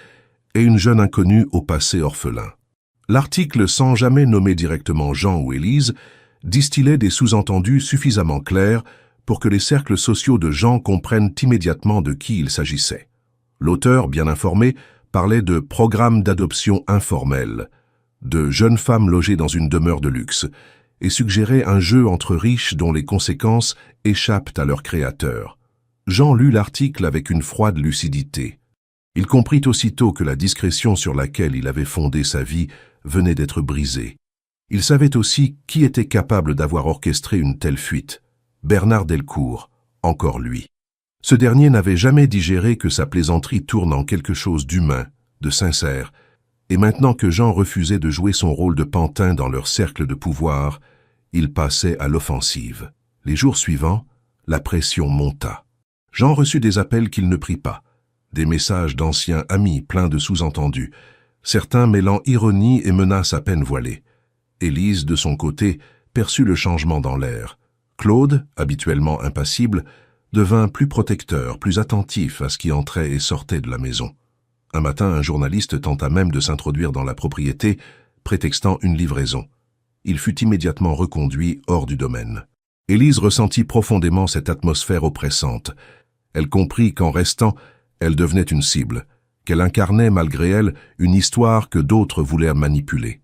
et une jeune inconnue au passé orphelin. L'article, sans jamais nommer directement Jean ou Élise, distillait des sous-entendus suffisamment clairs pour que les cercles sociaux de Jean comprennent immédiatement de qui il s'agissait. L'auteur, bien informé, parlait de programmes d'adoption informels, de jeunes femmes logées dans une demeure de luxe, et suggérait un jeu entre riches dont les conséquences échappent à leurs créateurs. Jean lut l'article avec une froide lucidité. Il comprit aussitôt que la discrétion sur laquelle il avait fondé sa vie venait d'être brisée. Il savait aussi qui était capable d'avoir orchestré une telle fuite. Bernard Delcourt, encore lui. Ce dernier n'avait jamais digéré que sa plaisanterie tourne en quelque chose d'humain, de sincère, Et maintenant que Jean refusait de jouer son rôle de pantin dans leur cercle de pouvoir, il passait à l'offensive. Les jours suivants, la pression monta. Jean reçut des appels qu'il ne prit pas, des messages d'anciens amis pleins de sous-entendus, certains mêlant ironie et menaces à peine voilées. Élise, de son côté, perçut le changement dans l'air. Claude, habituellement impassible, devint plus protecteur, plus attentif à ce qui entrait et sortait de la maison. Un matin, un journaliste tenta même de s'introduire dans la propriété, prétextant une livraison. Il fut immédiatement reconduit hors du domaine. Élise ressentit profondément cette atmosphère oppressante. Elle comprit qu'en restant, elle devenait une cible, qu'elle incarnait malgré elle une histoire que d'autres voulaient manipuler.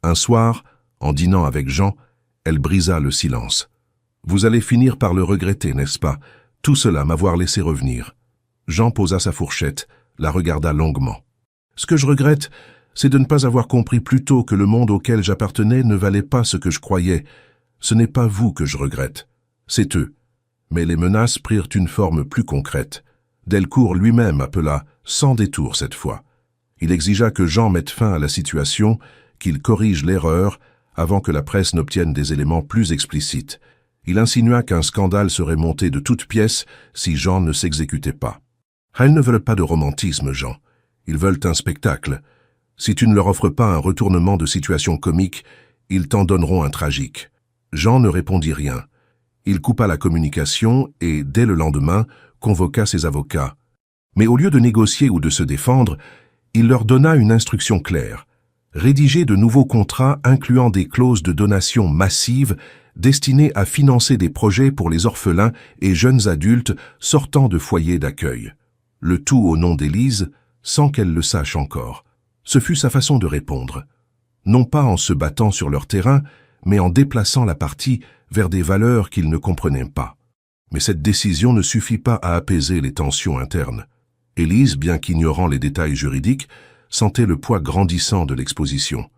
Un soir, en dînant avec Jean, elle brisa le silence. « Vous allez finir par le regretter, n'est-ce pas? Tout cela m'avoir laissé revenir. » Jean posa sa fourchette, la regarda longuement. « Ce que je regrette, c'est de ne pas avoir compris plus tôt que le monde auquel j'appartenais ne valait pas ce que je croyais. Ce n'est pas vous que je regrette, c'est eux. » Mais les menaces prirent une forme plus concrète. Delcourt lui-même appela, sans détour cette fois. Il exigea que Jean mette fin à la situation, qu'il corrige l'erreur, avant que la presse n'obtienne des éléments plus explicites. Il insinua qu'un scandale serait monté de toutes pièces si Jean ne s'exécutait pas. « Ils ne veulent pas de romantisme, Jean. Ils veulent un spectacle. Si tu ne leur offres pas un retournement de situation comique, ils t'en donneront un tragique. » Jean ne répondit rien. Il coupa la communication et, dès le lendemain, convoqua ses avocats. Mais au lieu de négocier ou de se défendre, il leur donna une instruction claire. Rédiger de nouveaux contrats incluant des clauses de donation massive destinées à financer des projets pour les orphelins et jeunes adultes sortant de foyers d'accueil. Le tout au nom d'Élise, sans qu'elle le sache encore. Ce fut sa façon de répondre. Non pas en se battant sur leur terrain, mais en déplaçant la partie vers des valeurs qu'ils ne comprenaient pas. Mais cette décision ne suffit pas à apaiser les tensions internes. Élise, bien qu'ignorant les détails juridiques, sentait le poids grandissant de l'exposition.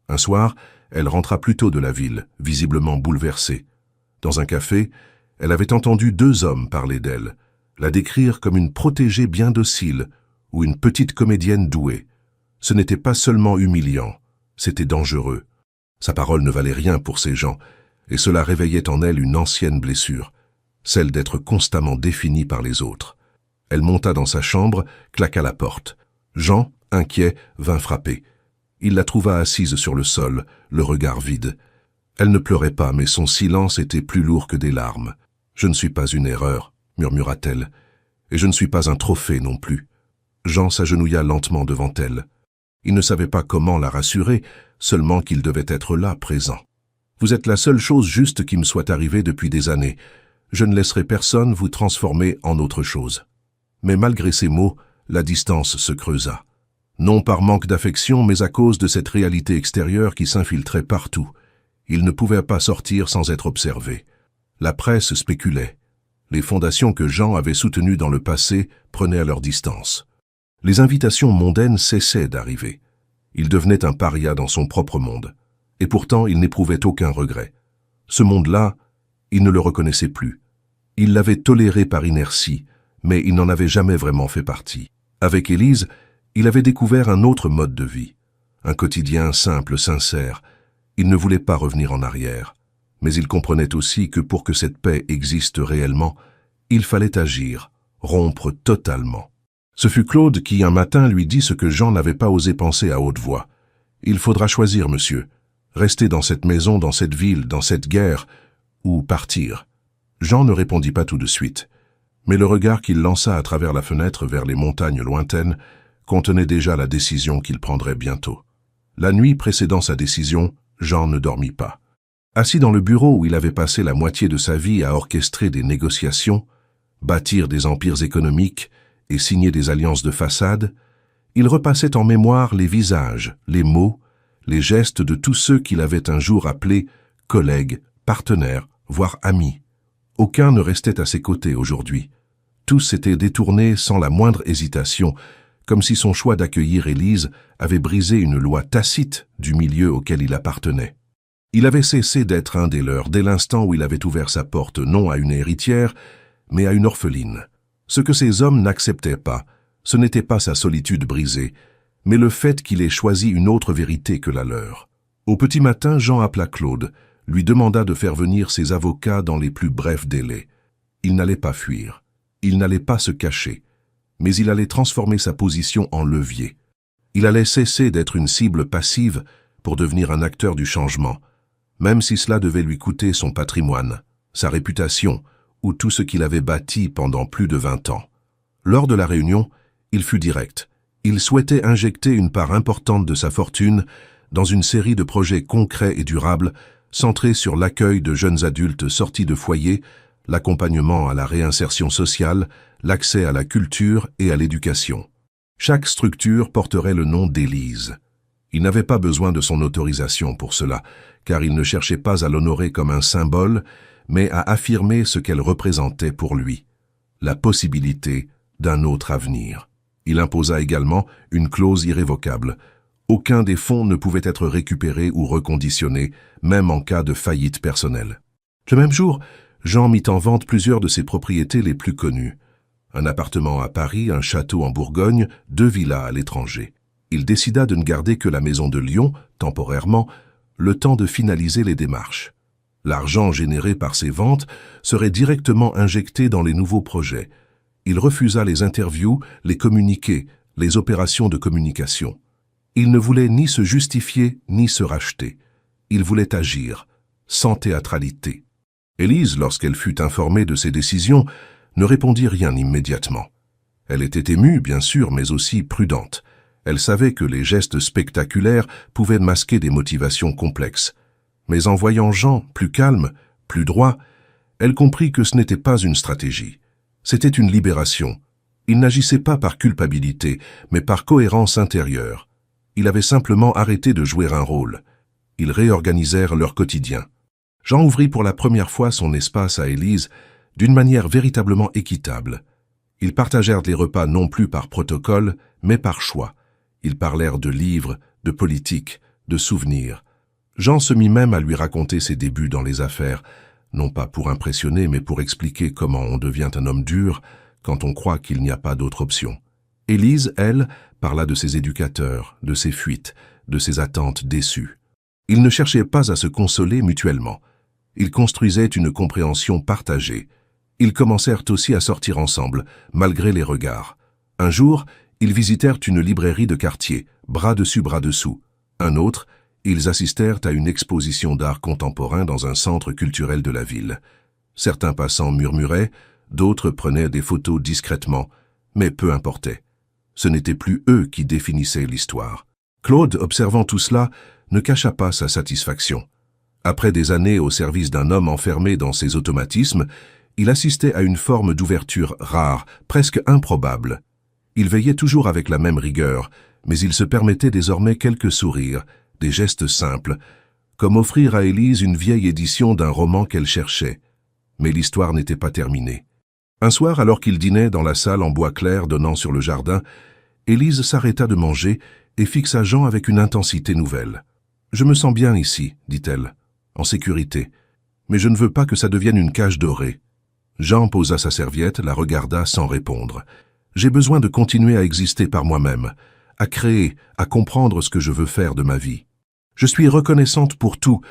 Un soir, elle rentra plus tôt de la ville, visiblement bouleversée. Dans un café, elle avait entendu deux hommes parler d'elle, la décrire comme une protégée bien docile ou une petite comédienne douée. Ce n'était pas seulement humiliant, c'était dangereux. Sa parole ne valait rien pour ces gens, et cela réveillait en elle une ancienne blessure, celle d'être constamment définie par les autres. Elle monta dans sa chambre, claqua la porte. Jean, inquiet, vint frapper. Il la trouva assise sur le sol, le regard vide. Elle ne pleurait pas, mais son silence était plus lourd que des larmes. « Je ne suis pas une erreur, » murmura-t-elle, « et je ne suis pas un trophée non plus. » Jean s'agenouilla lentement devant elle. Il ne savait pas comment la rassurer, seulement qu'il devait être là, présent. « Vous êtes la seule chose juste qui me soit arrivée depuis des années. Je ne laisserai personne vous transformer en autre chose. » Mais malgré ces mots, la distance se creusa. Non par manque d'affection, mais à cause de cette réalité extérieure qui s'infiltrait partout. Il ne pouvait pas sortir sans être observé. La presse spéculait. Les fondations que Jean avait soutenues dans le passé prenaient à leur distance. Les invitations mondaines cessaient d'arriver. Il devenait un paria dans son propre monde. Et pourtant, il n'éprouvait aucun regret. Ce monde-là, il ne le reconnaissait plus. Il l'avait toléré par inertie, mais il n'en avait jamais vraiment fait partie. Avec Élise, il avait découvert un autre mode de vie, un quotidien simple, sincère. Il ne voulait pas revenir en arrière, mais il comprenait aussi que pour que cette paix existe réellement, il fallait agir, rompre totalement. Ce fut Claude qui, un matin, lui dit ce que Jean n'avait pas osé penser à haute voix. « Il faudra choisir, monsieur. Rester dans cette maison, dans cette ville, dans cette guerre, ou partir. » Jean ne répondit pas tout de suite, mais le regard qu'il lança à travers la fenêtre vers les montagnes lointaines contenait déjà la décision qu'il prendrait bientôt. La nuit précédant sa décision, Jean ne dormit pas. Assis dans le bureau où il avait passé la moitié de sa vie à orchestrer des négociations, bâtir des empires économiques et signer des alliances de façade, il repassait en mémoire les visages, les mots, les gestes de tous ceux qu'il avait un jour appelés collègues, partenaires, voire amis. Aucun ne restait à ses côtés aujourd'hui. Tous s'étaient détournés sans la moindre hésitation, comme si son choix d'accueillir Élise avait brisé une loi tacite du milieu auquel il appartenait. Il avait cessé d'être un des leurs dès l'instant où il avait ouvert sa porte non à une héritière, mais à une orpheline. Ce que ces hommes n'acceptaient pas, ce n'était pas sa solitude brisée, mais le fait qu'il ait choisi une autre vérité que la leur. Au petit matin, Jean appela Claude, lui demanda de faire venir ses avocats dans les plus brefs délais. Il n'allait pas fuir, il n'allait pas se cacher, mais il allait transformer sa position en levier. Il allait cesser d'être une cible passive pour devenir un acteur du changement, même si cela devait lui coûter son patrimoine, sa réputation ou tout ce qu'il avait bâti pendant plus de 20 ans. Lors de la réunion, il fut direct. Il souhaitait injecter une part importante de sa fortune dans une série de projets concrets et durables centrés sur l'accueil de jeunes adultes sortis de foyers, l'accompagnement à la réinsertion sociale, l'accès à la culture et à l'éducation. Chaque structure porterait le nom d'Élise. Il n'avait pas besoin de son autorisation pour cela, car il ne cherchait pas à l'honorer comme un symbole, mais à affirmer ce qu'elle représentait pour lui, la possibilité d'un autre avenir. Il imposa également une clause irrévocable. Aucun des fonds ne pouvait être récupéré ou reconditionné, même en cas de faillite personnelle. Le même jour, Jean mit en vente plusieurs de ses propriétés les plus connues. Un appartement à Paris, un château en Bourgogne, 2 villas à l'étranger. Il décida de ne garder que la maison de Lyon, temporairement, le temps de finaliser les démarches. L'argent généré par ces ventes serait directement injecté dans les nouveaux projets. Il refusa les interviews, les communiqués, les opérations de communication. Il ne voulait ni se justifier ni se racheter. Il voulait agir, sans théâtralité. Élise, lorsqu'elle fut informée de ses décisions, ne répondit rien immédiatement. Elle était émue, bien sûr, mais aussi prudente. Elle savait que les gestes spectaculaires pouvaient masquer des motivations complexes. Mais en voyant Jean plus calme, plus droit, elle comprit que ce n'était pas une stratégie. C'était une libération. Il n'agissait pas par culpabilité, mais par cohérence intérieure. Il avait simplement arrêté de jouer un rôle. Ils réorganisèrent leur quotidien. Jean ouvrit pour la première fois son espace à Élise d'une manière véritablement équitable. Ils partagèrent les repas non plus par protocole, mais par choix. Ils parlèrent de livres, de politique, de souvenirs. Jean se mit même à lui raconter ses débuts dans les affaires, non pas pour impressionner, mais pour expliquer comment on devient un homme dur quand on croit qu'il n'y a pas d'autre option. Élise, elle, parla de ses éducateurs, de ses fuites, de ses attentes déçues. Ils ne cherchaient pas à se consoler mutuellement. Ils construisaient une compréhension partagée. Ils commencèrent aussi à sortir ensemble, malgré les regards. Un jour, ils visitèrent une librairie de quartier, bras dessus, bras dessous. Un autre, ils assistèrent à une exposition d'art contemporain dans un centre culturel de la ville. Certains passants murmuraient, d'autres prenaient des photos discrètement, mais peu importait. Ce n'était plus eux qui définissaient l'histoire. Claude, observant tout cela, ne cacha pas sa satisfaction. Après des années au service d'un homme enfermé dans ses automatismes, il assistait à une forme d'ouverture rare, presque improbable. Il veillait toujours avec la même rigueur, mais il se permettait désormais quelques sourires, des gestes simples, comme offrir à Élise une vieille édition d'un roman qu'elle cherchait. Mais l'histoire n'était pas terminée. Un soir, alors qu'il dînait dans la salle en bois clair donnant sur le jardin, Élise s'arrêta de manger et fixa Jean avec une intensité nouvelle. « Je me sens bien ici, dit-elle, en sécurité, mais je ne veux pas que ça devienne une cage dorée. » Jean posa sa serviette, la regarda sans répondre. « J'ai besoin de continuer à exister par moi-même, à créer, à comprendre ce que je veux faire de ma vie. Je suis reconnaissante pour tout,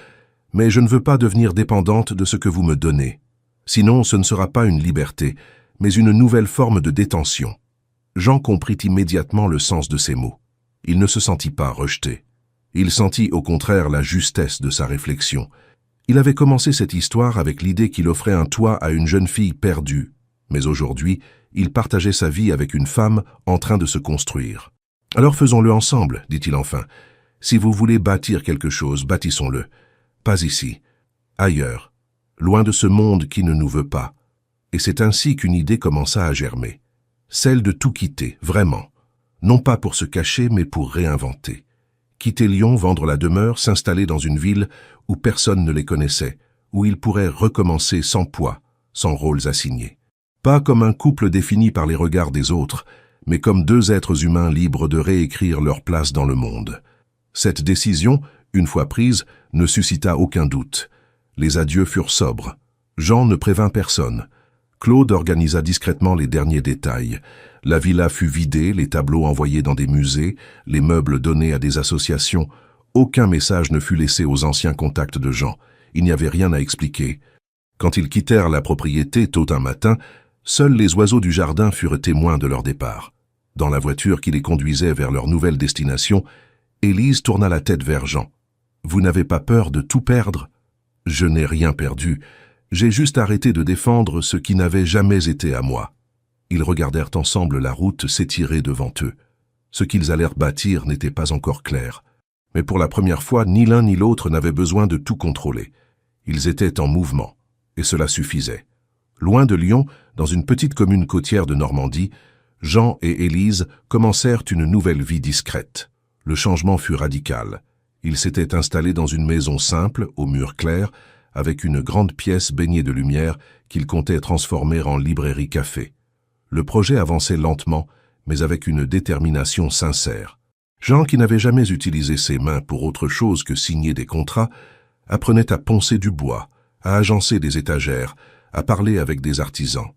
mais je ne veux pas devenir dépendante de ce que vous me donnez. Sinon, ce ne sera pas une liberté, mais une nouvelle forme de détention. » Jean comprit immédiatement le sens de ces mots. Il ne se sentit pas rejeté. Il sentit au contraire la justesse de sa réflexion. Il avait commencé cette histoire avec l'idée qu'il offrait un toit à une jeune fille perdue, mais aujourd'hui, il partageait sa vie avec une femme en train de se construire. « Alors faisons-le ensemble, dit-il enfin. Si vous voulez bâtir quelque chose, bâtissons-le. Pas ici, ailleurs, loin de ce monde qui ne nous veut pas. » Et c'est ainsi qu'une idée commença à germer. Celle de tout quitter, vraiment. Non pas pour se cacher, mais pour réinventer. Quitter Lyon, vendre la demeure, s'installer dans une ville où personne ne les connaissait, où ils pourraient recommencer sans poids, sans rôles assignés. Pas comme un couple défini par les regards des autres, mais comme 2 êtres humains libres de réécrire leur place dans le monde. Cette décision, une fois prise, ne suscita aucun doute. Les adieux furent sobres. Jean ne prévint personne. Claude organisa discrètement les derniers détails. La villa fut vidée, les tableaux envoyés dans des musées, les meubles donnés à des associations. Aucun message ne fut laissé aux anciens contacts de Jean. Il n'y avait rien à expliquer. Quand ils quittèrent la propriété tôt un matin, seuls les oiseaux du jardin furent témoins de leur départ. Dans la voiture qui les conduisait vers leur nouvelle destination, Élise tourna la tête vers Jean. « Vous n'avez pas peur de tout perdre ?»« Je n'ai rien perdu. J'ai juste arrêté de défendre ce qui n'avait jamais été à moi. » Ils regardèrent ensemble la route s'étirer devant eux. Ce qu'ils allèrent bâtir n'était pas encore clair. Mais pour la première fois, ni l'un ni l'autre n'avaient besoin de tout contrôler. Ils étaient en mouvement, et cela suffisait. Loin de Lyon, dans une petite commune côtière de Normandie, Jean et Élise commencèrent une nouvelle vie discrète. Le changement fut radical. Ils s'étaient installés dans une maison simple, aux murs clairs, avec une grande pièce baignée de lumière qu'ils comptaient transformer en librairie-café. Le projet avançait lentement, mais avec une détermination sincère. Jean, qui n'avait jamais utilisé ses mains pour autre chose que signer des contrats, apprenait à poncer du bois, à agencer des étagères, à parler avec des artisans.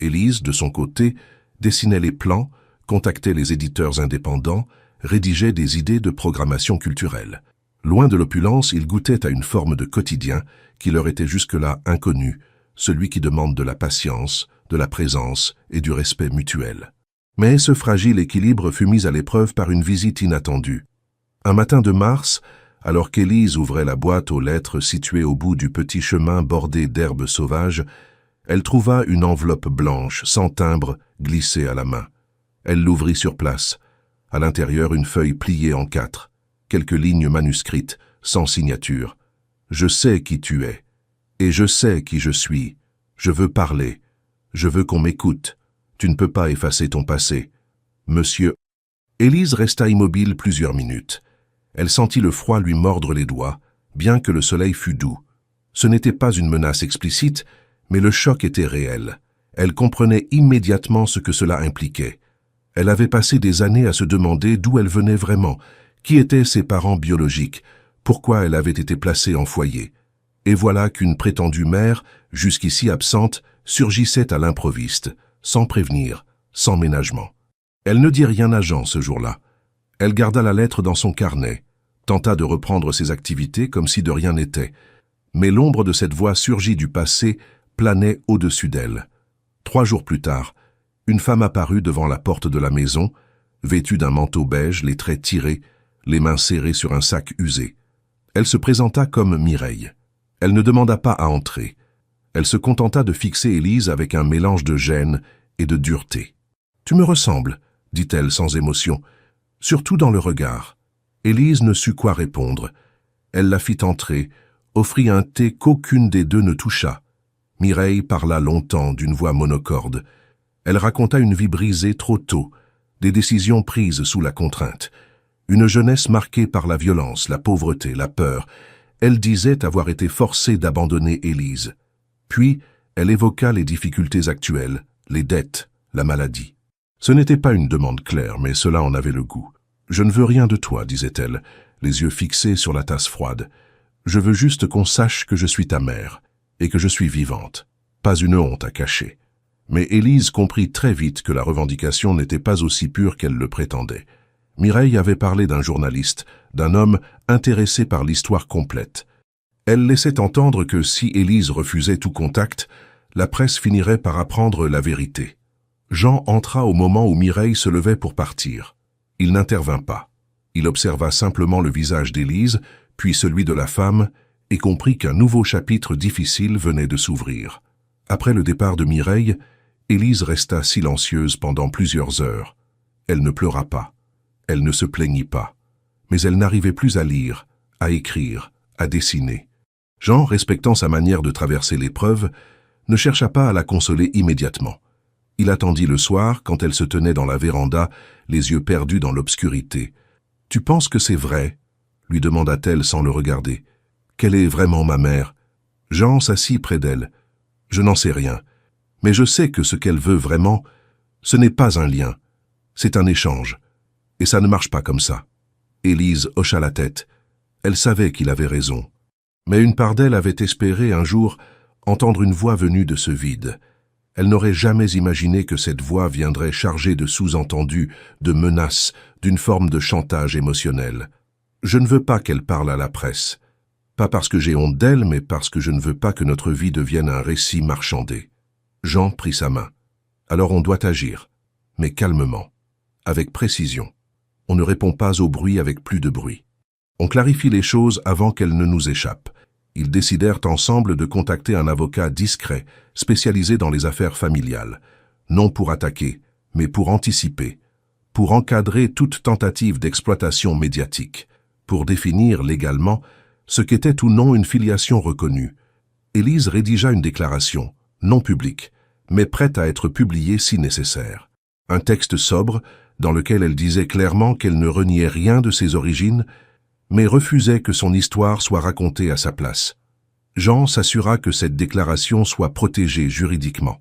Élise, de son côté, dessinait les plans, contactait les éditeurs indépendants, rédigeait des idées de programmation culturelle. Loin de l'opulence, ils goûtaient à une forme de quotidien qui leur était jusque-là inconnue, celui qui demande de la patience, de la présence et du respect mutuel. Mais ce fragile équilibre fut mis à l'épreuve par une visite inattendue. Un matin de mars, alors qu'Élise ouvrait la boîte aux lettres située au bout du petit chemin bordé d'herbes sauvages, elle trouva une enveloppe blanche, sans timbre, glissée à la main. Elle l'ouvrit sur place. À l'intérieur, une feuille pliée en 4. Quelques lignes manuscrites, sans signature. « Je sais qui tu es. Et je sais qui je suis. Je veux parler. Je veux qu'on m'écoute. Tu ne peux pas effacer ton passé. Monsieur... » Élise resta immobile plusieurs minutes. Elle sentit le froid lui mordre les doigts, bien que le soleil fût doux. Ce n'était pas une menace explicite, mais le choc était réel. Elle comprenait immédiatement ce que cela impliquait. Elle avait passé des années à se demander d'où elle venait vraiment, qui étaient ses parents biologiques, pourquoi elle avait été placée en foyer. Et voilà qu'une prétendue mère, jusqu'ici absente, surgissait à l'improviste, sans prévenir, sans ménagement. Elle ne dit rien à Jean ce jour-là. Elle garda la lettre dans son carnet, tenta de reprendre ses activités comme si de rien n'était. Mais l'ombre de cette voix surgie du passé planait au-dessus d'elle. 3 jours plus tard, une femme apparut devant la porte de la maison, vêtue d'un manteau beige, les traits tirés, les mains serrées sur un sac usé. Elle se présenta comme Mireille. Elle ne demanda pas à entrer. Elle se contenta de fixer Élise avec un mélange de gêne et de dureté. « Tu me ressembles », dit-elle sans émotion, surtout dans le regard. Élise ne sut quoi répondre. Elle la fit entrer, offrit un thé qu'aucune des deux ne toucha. Mireille parla longtemps d'une voix monocorde. Elle raconta une vie brisée trop tôt, des décisions prises sous la contrainte, une jeunesse marquée par la violence, la pauvreté, la peur. Elle disait avoir été forcée d'abandonner Élise. Puis, elle évoqua les difficultés actuelles, les dettes, la maladie. Ce n'était pas une demande claire, mais cela en avait le goût. « Je ne veux rien de toi, disait-elle, les yeux fixés sur la tasse froide. Je veux juste qu'on sache que je suis ta mère, et que je suis vivante. Pas une honte à cacher. » Mais Élise comprit très vite que la revendication n'était pas aussi pure qu'elle le prétendait. Mireille avait parlé d'un journaliste, d'un homme intéressé par l'histoire complète. Elle laissait entendre que si Élise refusait tout contact, la presse finirait par apprendre la vérité. Jean entra au moment où Mireille se levait pour partir. Il n'intervint pas. Il observa simplement le visage d'Élise, puis celui de la femme, et comprit qu'un nouveau chapitre difficile venait de s'ouvrir. Après le départ de Mireille, Élise resta silencieuse pendant plusieurs heures. Elle ne pleura pas. Elle ne se plaignit pas. Mais elle n'arrivait plus à lire, à écrire, à dessiner. Jean, respectant sa manière de traverser l'épreuve, ne chercha pas à la consoler immédiatement. Il attendit le soir, quand elle se tenait dans la véranda, les yeux perdus dans l'obscurité. « Tu penses que c'est vrai ?» lui demanda-t-elle sans le regarder. « Quelle est vraiment ma mère ?» Jean s'assit près d'elle. « Je n'en sais rien. Mais je sais que ce qu'elle veut vraiment, ce n'est pas un lien. C'est un échange. Et ça ne marche pas comme ça. » Élise hocha la tête. Elle savait qu'il avait raison. Mais une part d'elle avait espéré un jour entendre une voix venue de ce vide. Elle n'aurait jamais imaginé que cette voix viendrait chargée de sous-entendus, de menaces, d'une forme de chantage émotionnel. Je ne veux pas qu'elle parle à la presse. Pas parce que j'ai honte d'elle, mais parce que je ne veux pas que notre vie devienne un récit marchandé. Jean prit sa main. Alors on doit agir, mais calmement, avec précision. On ne répond pas au bruit avec plus de bruit. On clarifie les choses avant qu'elles ne nous échappent. Ils décidèrent ensemble de contacter un avocat discret, spécialisé dans les affaires familiales, non pour attaquer, mais pour anticiper, pour encadrer toute tentative d'exploitation médiatique, pour définir légalement ce qu'était ou non une filiation reconnue. Élise rédigea une déclaration, non publique, mais prête à être publiée si nécessaire. Un texte sobre, dans lequel elle disait clairement qu'elle ne reniait rien de ses origines, mais refusait que son histoire soit racontée à sa place. Jean s'assura que cette déclaration soit protégée juridiquement.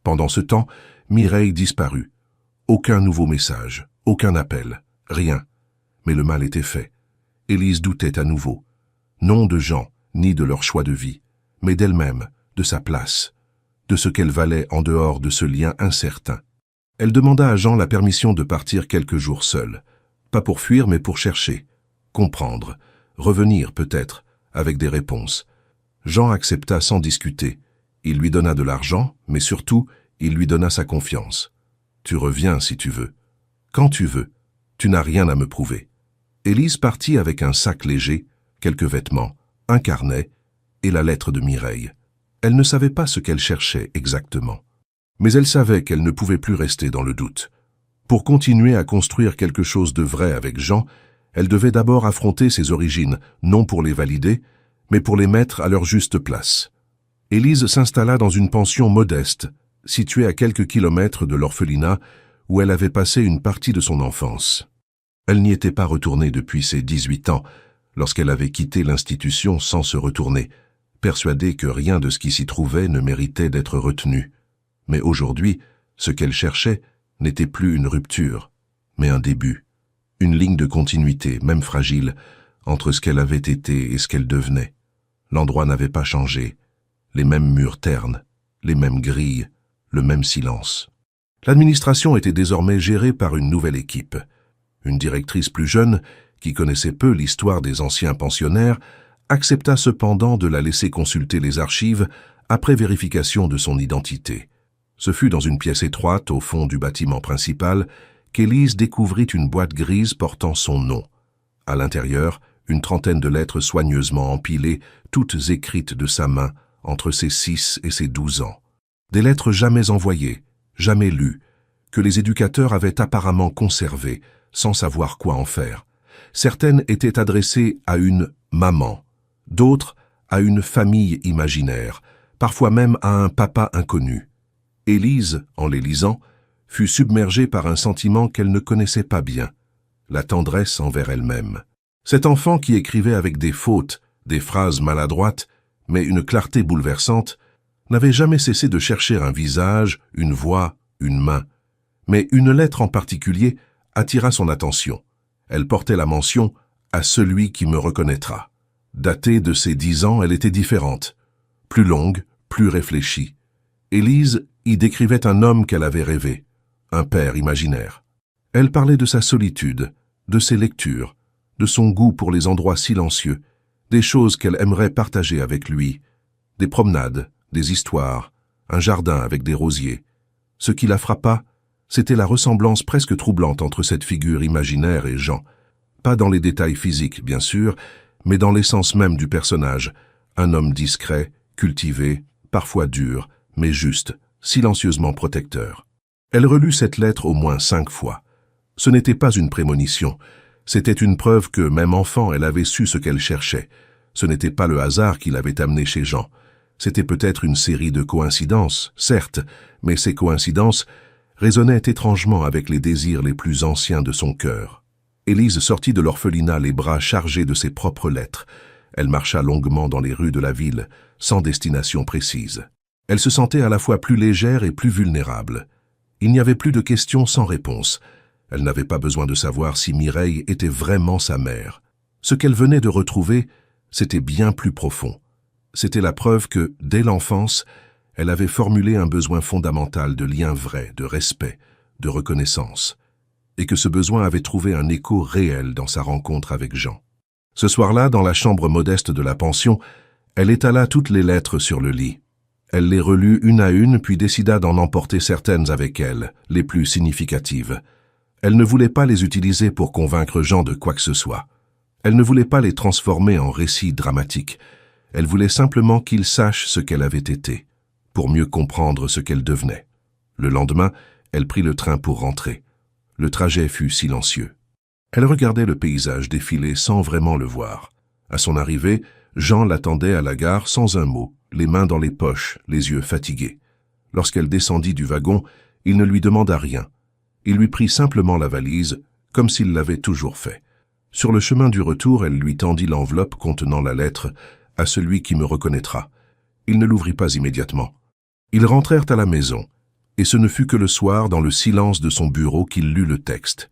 Pendant ce temps, Mireille disparut. Aucun nouveau message, aucun appel, rien. Mais le mal était fait. Élise doutait à nouveau. Non de Jean, ni de leur choix de vie, mais d'elle-même, de sa place, de ce qu'elle valait en dehors de ce lien incertain. Elle demanda à Jean la permission de partir quelques jours seule. Pas pour fuir, mais pour chercher, comprendre, revenir peut-être, avec des réponses. Jean accepta sans discuter. Il lui donna de l'argent, mais surtout, il lui donna sa confiance. Tu reviens si tu veux. Quand tu veux. Tu n'as rien à me prouver. Élise partit avec un sac léger, quelques vêtements, un carnet et la lettre de Mireille. Elle ne savait pas ce qu'elle cherchait exactement. Mais elle savait qu'elle ne pouvait plus rester dans le doute. Pour continuer à construire quelque chose de vrai avec Jean, elle devait d'abord affronter ses origines, non pour les valider, mais pour les mettre à leur juste place. Élise s'installa dans une pension modeste, située à quelques kilomètres de l'orphelinat où elle avait passé une partie de son enfance. Elle n'y était pas retournée depuis ses 18 ans, lorsqu'elle avait quitté l'institution sans se retourner, persuadée que rien de ce qui s'y trouvait ne méritait d'être retenu. Mais aujourd'hui, ce qu'elle cherchait n'était plus une rupture, mais un début, une ligne de continuité, même fragile, entre ce qu'elle avait été et ce qu'elle devenait. L'endroit n'avait pas changé, les mêmes murs ternes, les mêmes grilles, le même silence. L'administration était désormais gérée par une nouvelle équipe. Une directrice plus jeune, qui connaissait peu l'histoire des anciens pensionnaires, accepta cependant de la laisser consulter les archives après vérification de son identité. Ce fut dans une pièce étroite au fond du bâtiment principal qu'Élise découvrit une boîte grise portant son nom. À l'intérieur, une trentaine de lettres soigneusement empilées, toutes écrites de sa main, entre ses 6 et ses 12 ans. Des lettres jamais envoyées, jamais lues, que les éducateurs avaient apparemment conservées, sans savoir quoi en faire. Certaines étaient adressées à une maman, d'autres à une famille imaginaire, parfois même à un papa inconnu. Élise, en les lisant, fut submergée par un sentiment qu'elle ne connaissait pas bien, la tendresse envers elle-même. Cet enfant qui écrivait avec des fautes, des phrases maladroites, mais une clarté bouleversante, n'avait jamais cessé de chercher un visage, une voix, une main. Mais une lettre en particulier attira son attention. Elle portait la mention « à celui qui me reconnaîtra ». Datée de ses 10 ans, elle était différente, plus longue, plus réfléchie. Élise y décrivait un homme qu'elle avait rêvé, un père imaginaire. Elle parlait de sa solitude, de ses lectures, de son goût pour les endroits silencieux, des choses qu'elle aimerait partager avec lui, des promenades, des histoires, un jardin avec des rosiers. Ce qui la frappa, c'était la ressemblance presque troublante entre cette figure imaginaire et Jean. Pas dans les détails physiques, bien sûr, mais dans l'essence même du personnage. Un homme discret, cultivé, parfois dur, mais juste, silencieusement protecteur. Elle relut cette lettre au moins 5 fois. Ce n'était pas une prémonition. C'était une preuve que, même enfant, elle avait su ce qu'elle cherchait. Ce n'était pas le hasard qui l'avait amenée chez Jean. C'était peut-être une série de coïncidences, certes, mais ces coïncidences résonnaient étrangement avec les désirs les plus anciens de son cœur. Élise sortit de l'orphelinat les bras chargés de ses propres lettres. Elle marcha longuement dans les rues de la ville, sans destination précise. Elle se sentait à la fois plus légère et plus vulnérable. Il n'y avait plus de questions sans réponse. Elle n'avait pas besoin de savoir si Mireille était vraiment sa mère. Ce qu'elle venait de retrouver, c'était bien plus profond. C'était la preuve que, dès l'enfance, Elle avait formulé un besoin fondamental de lien vrai, de respect, de reconnaissance, et que ce besoin avait trouvé un écho réel dans sa rencontre avec Jean. Ce soir-là, dans la chambre modeste de la pension, elle étala toutes les lettres sur le lit. Elle les relut une à une, puis décida d'en emporter certaines avec elle, les plus significatives. Elle ne voulait pas les utiliser pour convaincre Jean de quoi que ce soit. Elle ne voulait pas les transformer en récits dramatiques. Elle voulait simplement qu'il sache ce qu'elle avait été, pour mieux comprendre ce qu'elle devenait. Le lendemain, elle prit le train pour rentrer. Le trajet fut silencieux. Elle regardait le paysage défiler sans vraiment le voir. À son arrivée, Jean l'attendait à la gare sans un mot, les mains dans les poches, les yeux fatigués. Lorsqu'elle descendit du wagon, il ne lui demanda rien. Il lui prit simplement la valise, comme s'il l'avait toujours fait. Sur le chemin du retour, elle lui tendit l'enveloppe contenant la lettre « À celui qui me reconnaîtra ». Il ne l'ouvrit pas immédiatement. Ils rentrèrent à la maison, et ce ne fut que le soir, dans le silence de son bureau, qu'il lut le texte.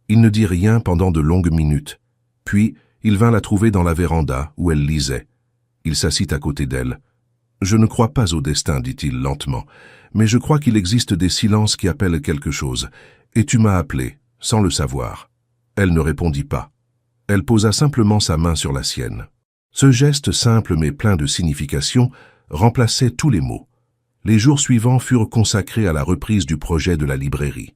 Il ne dit rien pendant de longues minutes. Puis, il vint la trouver dans la véranda, où elle lisait. Il s'assit à côté d'elle. « Je ne crois pas au destin, dit-il lentement, mais je crois qu'il existe des silences qui appellent quelque chose, et tu m'as appelé, sans le savoir. » Elle ne répondit pas. Elle posa simplement sa main sur la sienne. Ce geste simple mais plein de signification remplaçait tous les mots. Les jours suivants furent consacrés à la reprise du projet de la librairie.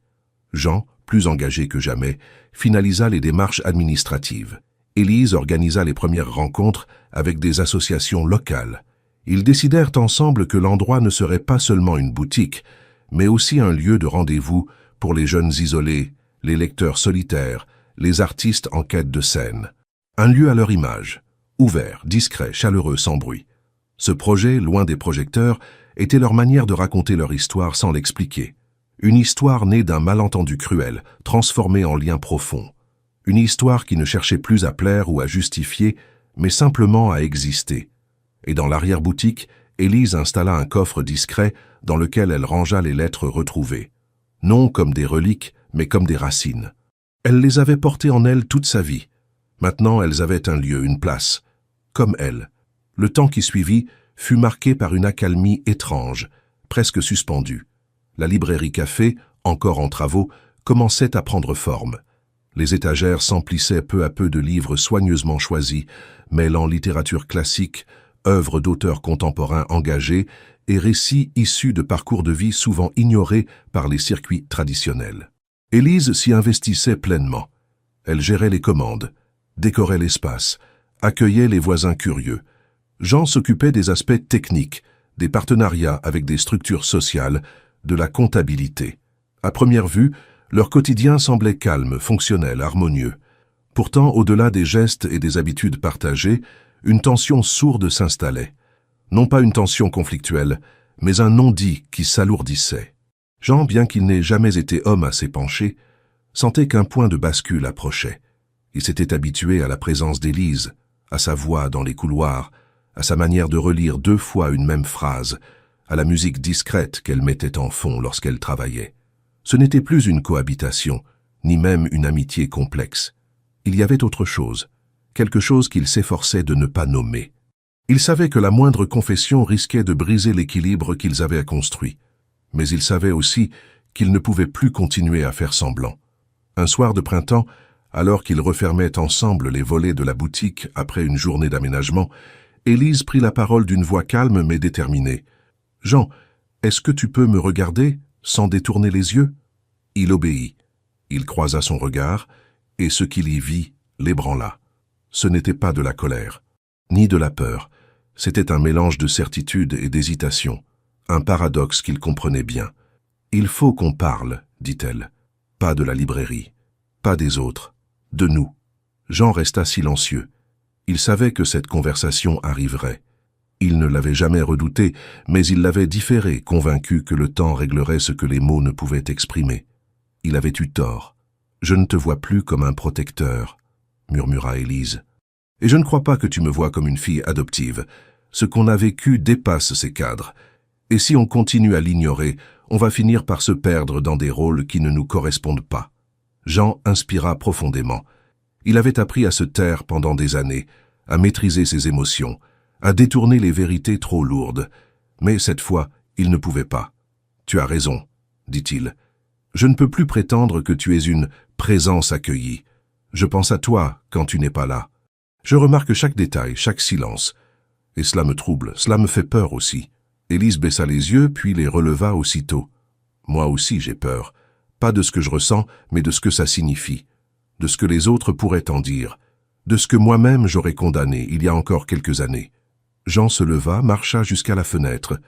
Jean, plus engagé que jamais, finalisa les démarches administratives. Élise organisa les premières rencontres avec des associations locales. Ils décidèrent ensemble que l'endroit ne serait pas seulement une boutique, mais aussi un lieu de rendez-vous pour les jeunes isolés, les lecteurs solitaires, les artistes en quête de scène. Un lieu à leur image, ouvert, discret, chaleureux, sans bruit. Ce projet, loin des projecteurs, était leur manière de raconter leur histoire sans l'expliquer. Une histoire née d'un malentendu cruel, transformée en lien profond. Une histoire qui ne cherchait plus à plaire ou à justifier, mais simplement à exister. Et dans l'arrière-boutique, Élise installa un coffre discret dans lequel elle rangea les lettres retrouvées. Non comme des reliques, mais comme des racines. Elle les avait portées en elle toute sa vie. Maintenant, elles avaient un lieu, une place. Comme elle. Le temps qui suivit fut marqué par une accalmie étrange, presque suspendue. La librairie café, encore en travaux, commençait à prendre forme. Les étagères s'emplissaient peu à peu de livres soigneusement choisis, mêlant littérature classique, œuvres d'auteurs contemporains engagés et récits issus de parcours de vie souvent ignorés par les circuits traditionnels. Élise s'y investissait pleinement. Elle gérait les commandes, décorait l'espace, accueillait les voisins curieux. Jean s'occupait des aspects techniques, des partenariats avec des structures sociales, de la comptabilité. À première vue, leur quotidien semblait calme, fonctionnel, harmonieux. Pourtant, au-delà des gestes et des habitudes partagées, une tension sourde s'installait. Non pas une tension conflictuelle, mais un non-dit qui s'alourdissait. Jean, bien qu'il n'ait jamais été homme à s'épancher, sentait qu'un point de bascule approchait. Il s'était habitué à la présence d'Élise, à sa voix dans les couloirs, à sa manière de relire 2 fois une même phrase, à la musique discrète qu'elle mettait en fond lorsqu'elle travaillait. Ce n'était plus une cohabitation, ni même une amitié complexe. Il y avait autre chose, quelque chose qu'il s'efforçait de ne pas nommer. Il savait que la moindre confession risquait de briser l'équilibre qu'ils avaient construit. Mais il savait aussi qu'ils ne pouvaient plus continuer à faire semblant. Un soir de printemps, alors qu'ils refermaient ensemble les volets de la boutique après une journée d'aménagement, Élise prit la parole d'une voix calme mais déterminée. « Jean, est-ce que tu peux me regarder sans détourner les yeux ?» Il obéit. Il croisa son regard, et ce qu'il y vit l'ébranla. Ce n'était pas de la colère, ni de la peur. C'était un mélange de certitude et d'hésitation, un paradoxe qu'il comprenait bien. « Il faut qu'on parle, dit-elle. Pas de la librairie, pas des autres, de nous. » Jean resta silencieux. Il savait que cette conversation arriverait. Il ne l'avait jamais redouté, mais il l'avait différé, convaincu que le temps réglerait ce que les mots ne pouvaient exprimer. Il avait eu tort. « Je ne te vois plus comme un protecteur, » murmura Élise. « Et je ne crois pas que tu me vois comme une fille adoptive. Ce qu'on a vécu dépasse ces cadres. Et si on continue à l'ignorer, on va finir par se perdre dans des rôles qui ne nous correspondent pas. » Jean inspira profondément. Il avait appris à se taire pendant des années, à maîtriser ses émotions, à détourner les vérités trop lourdes. Mais cette fois, Il ne pouvait pas. Tu as raison, dit-il. Je ne peux plus prétendre que tu es une présence accueillie. Je pense à toi quand tu n'es pas là. Je remarque chaque détail, chaque silence. Et cela me trouble, cela me fait peur aussi. Élise baissa les yeux, puis les releva aussitôt. Moi aussi j'ai peur. Pas de ce que je ressens, mais de ce que ça signifie. De ce que les autres pourraient en dire. De ce que moi-même j'aurais condamné il y a encore quelques années. Jean se leva, marcha jusqu'à la fenêtre.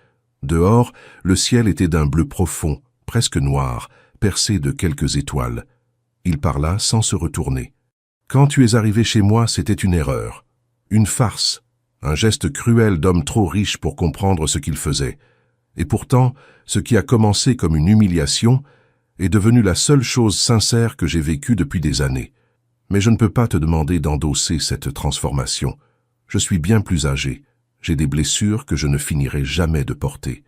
Dehors, le ciel était d'un bleu profond, presque noir, percé de quelques étoiles. Il parla sans se retourner. Quand tu es arrivé chez moi, c'était une erreur. Une farce. Un geste cruel d'homme trop riche pour comprendre ce qu'il faisait. Et pourtant, ce qui a commencé comme une humiliation est devenu la seule chose sincère que j'ai vécue depuis des années. Mais je ne peux pas te demander d'endosser cette transformation. Je suis bien plus âgé. J'ai des blessures que je ne finirai jamais de porter.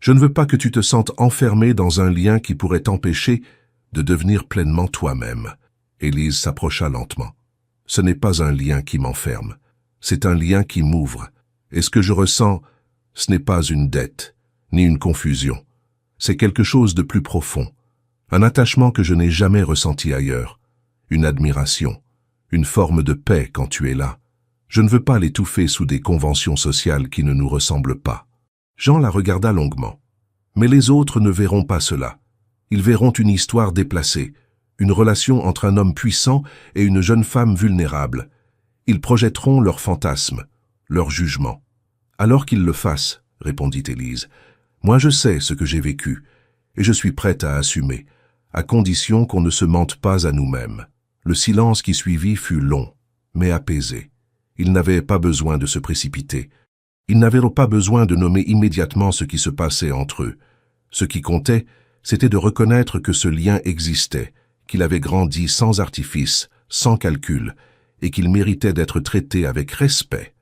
Je ne veux pas que tu te sentes enfermé dans un lien qui pourrait t'empêcher de devenir pleinement toi-même. Élise s'approcha lentement. Ce n'est pas un lien qui m'enferme. C'est un lien qui m'ouvre. Et ce que je ressens, ce n'est pas une dette, ni une confusion. C'est quelque chose de plus profond. Un attachement que je n'ai jamais ressenti ailleurs. Une admiration. Une forme de paix quand tu es là. Je ne veux pas l'étouffer sous des conventions sociales qui ne nous ressemblent pas. Jean la regarda longuement. Mais les autres ne verront pas cela. Ils verront une histoire déplacée, une relation entre un homme puissant et une jeune femme vulnérable. Ils projetteront leurs fantasmes, leurs jugements. Alors qu'ils le fassent, répondit Élise. Moi je sais ce que j'ai vécu, et je suis prête à assumer, à condition qu'on ne se mente pas à nous-mêmes. Le silence qui suivit fut long, mais apaisé. Ils n'avaient pas besoin de se précipiter. Ils n'avaient pas besoin de nommer immédiatement ce qui se passait entre eux. Ce qui comptait, c'était de reconnaître que ce lien existait, qu'il avait grandi sans artifice, sans calcul, et qu'il méritait d'être traité avec respect.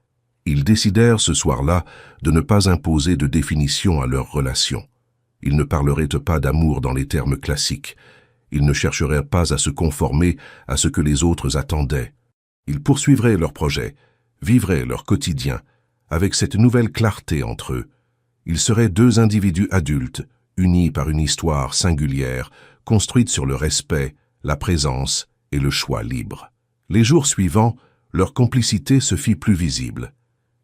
Ils décidèrent ce soir-là de ne pas imposer de définition à leur relation. Ils ne parleraient pas d'amour dans les termes classiques. Ils ne chercheraient pas à se conformer à ce que les autres attendaient. Ils poursuivraient leur projet, vivraient leur quotidien, avec cette nouvelle clarté entre eux. Ils seraient deux individus adultes, unis par une histoire singulière, construite sur le respect, la présence et le choix libre. Les jours suivants, leur complicité se fit plus visible.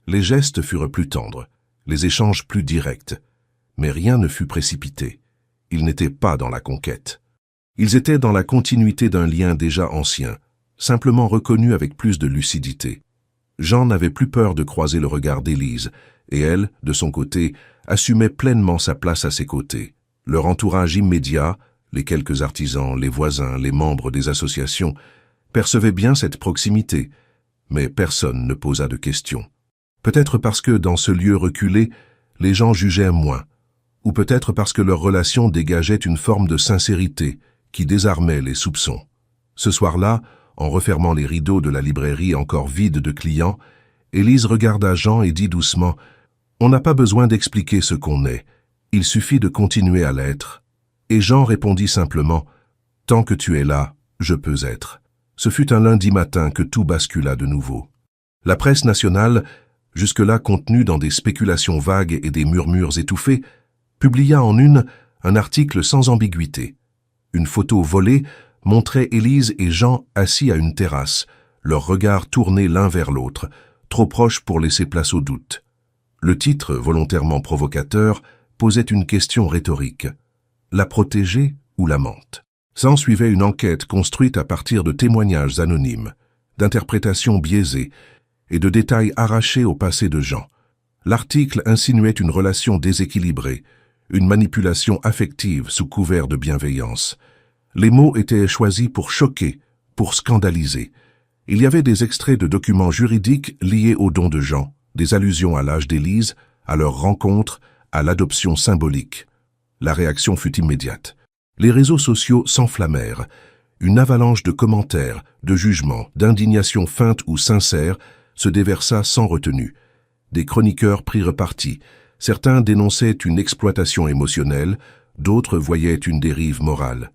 Les gestes furent plus tendres, les échanges plus directs, mais rien ne fut précipité. Ils n'étaient pas dans la conquête. Ils étaient dans la continuité d'un lien déjà ancien, simplement reconnu avec plus de lucidité. Jean n'avait plus peur de croiser le regard d'Élise, et elle, de son côté, assumait pleinement sa place à ses côtés. Leur entourage immédiat, les quelques artisans, les voisins, les membres des associations, percevaient bien cette proximité, mais personne ne posa de questions. Peut-être parce que, dans ce lieu reculé, les gens jugeaient moins, ou peut-être parce que leur relation dégageait une forme de sincérité qui désarmait les soupçons. Ce soir-là, en refermant les rideaux de la librairie encore vide de clients, Élise regarda Jean et dit doucement « On n'a pas besoin d'expliquer ce qu'on est, il suffit de continuer à l'être. » Et Jean répondit simplement « Tant que tu es là, je peux être. » Ce fut un lundi matin que tout bascula de nouveau. La presse nationale, jusque-là contenue dans des spéculations vagues et des murmures étouffés, publia en une un article sans ambiguïté. Une photo volée montrait Élise et Jean assis à une terrasse, leurs regards tournés l'un vers l'autre, trop proches pour laisser place au doute. Le titre, volontairement provocateur, posait une question rhétorique. La protéger ou l'amante? S'ensuivait une enquête construite à partir de témoignages anonymes, d'interprétations biaisées et de détails arrachés au passé de Jean. L'article insinuait une relation déséquilibrée, une manipulation affective sous couvert de bienveillance. Les mots étaient choisis pour choquer, pour scandaliser. Il y avait des extraits de documents juridiques liés au don de Jean, des allusions à l'âge d'Élise, à leur rencontre, à l'adoption symbolique. La réaction fut immédiate. Les réseaux sociaux s'enflammèrent. Une avalanche de commentaires, de jugements, d'indignations feintes ou sincères se déversa sans retenue. Des chroniqueurs prirent parti. Certains dénonçaient une exploitation émotionnelle, d'autres voyaient une dérive morale.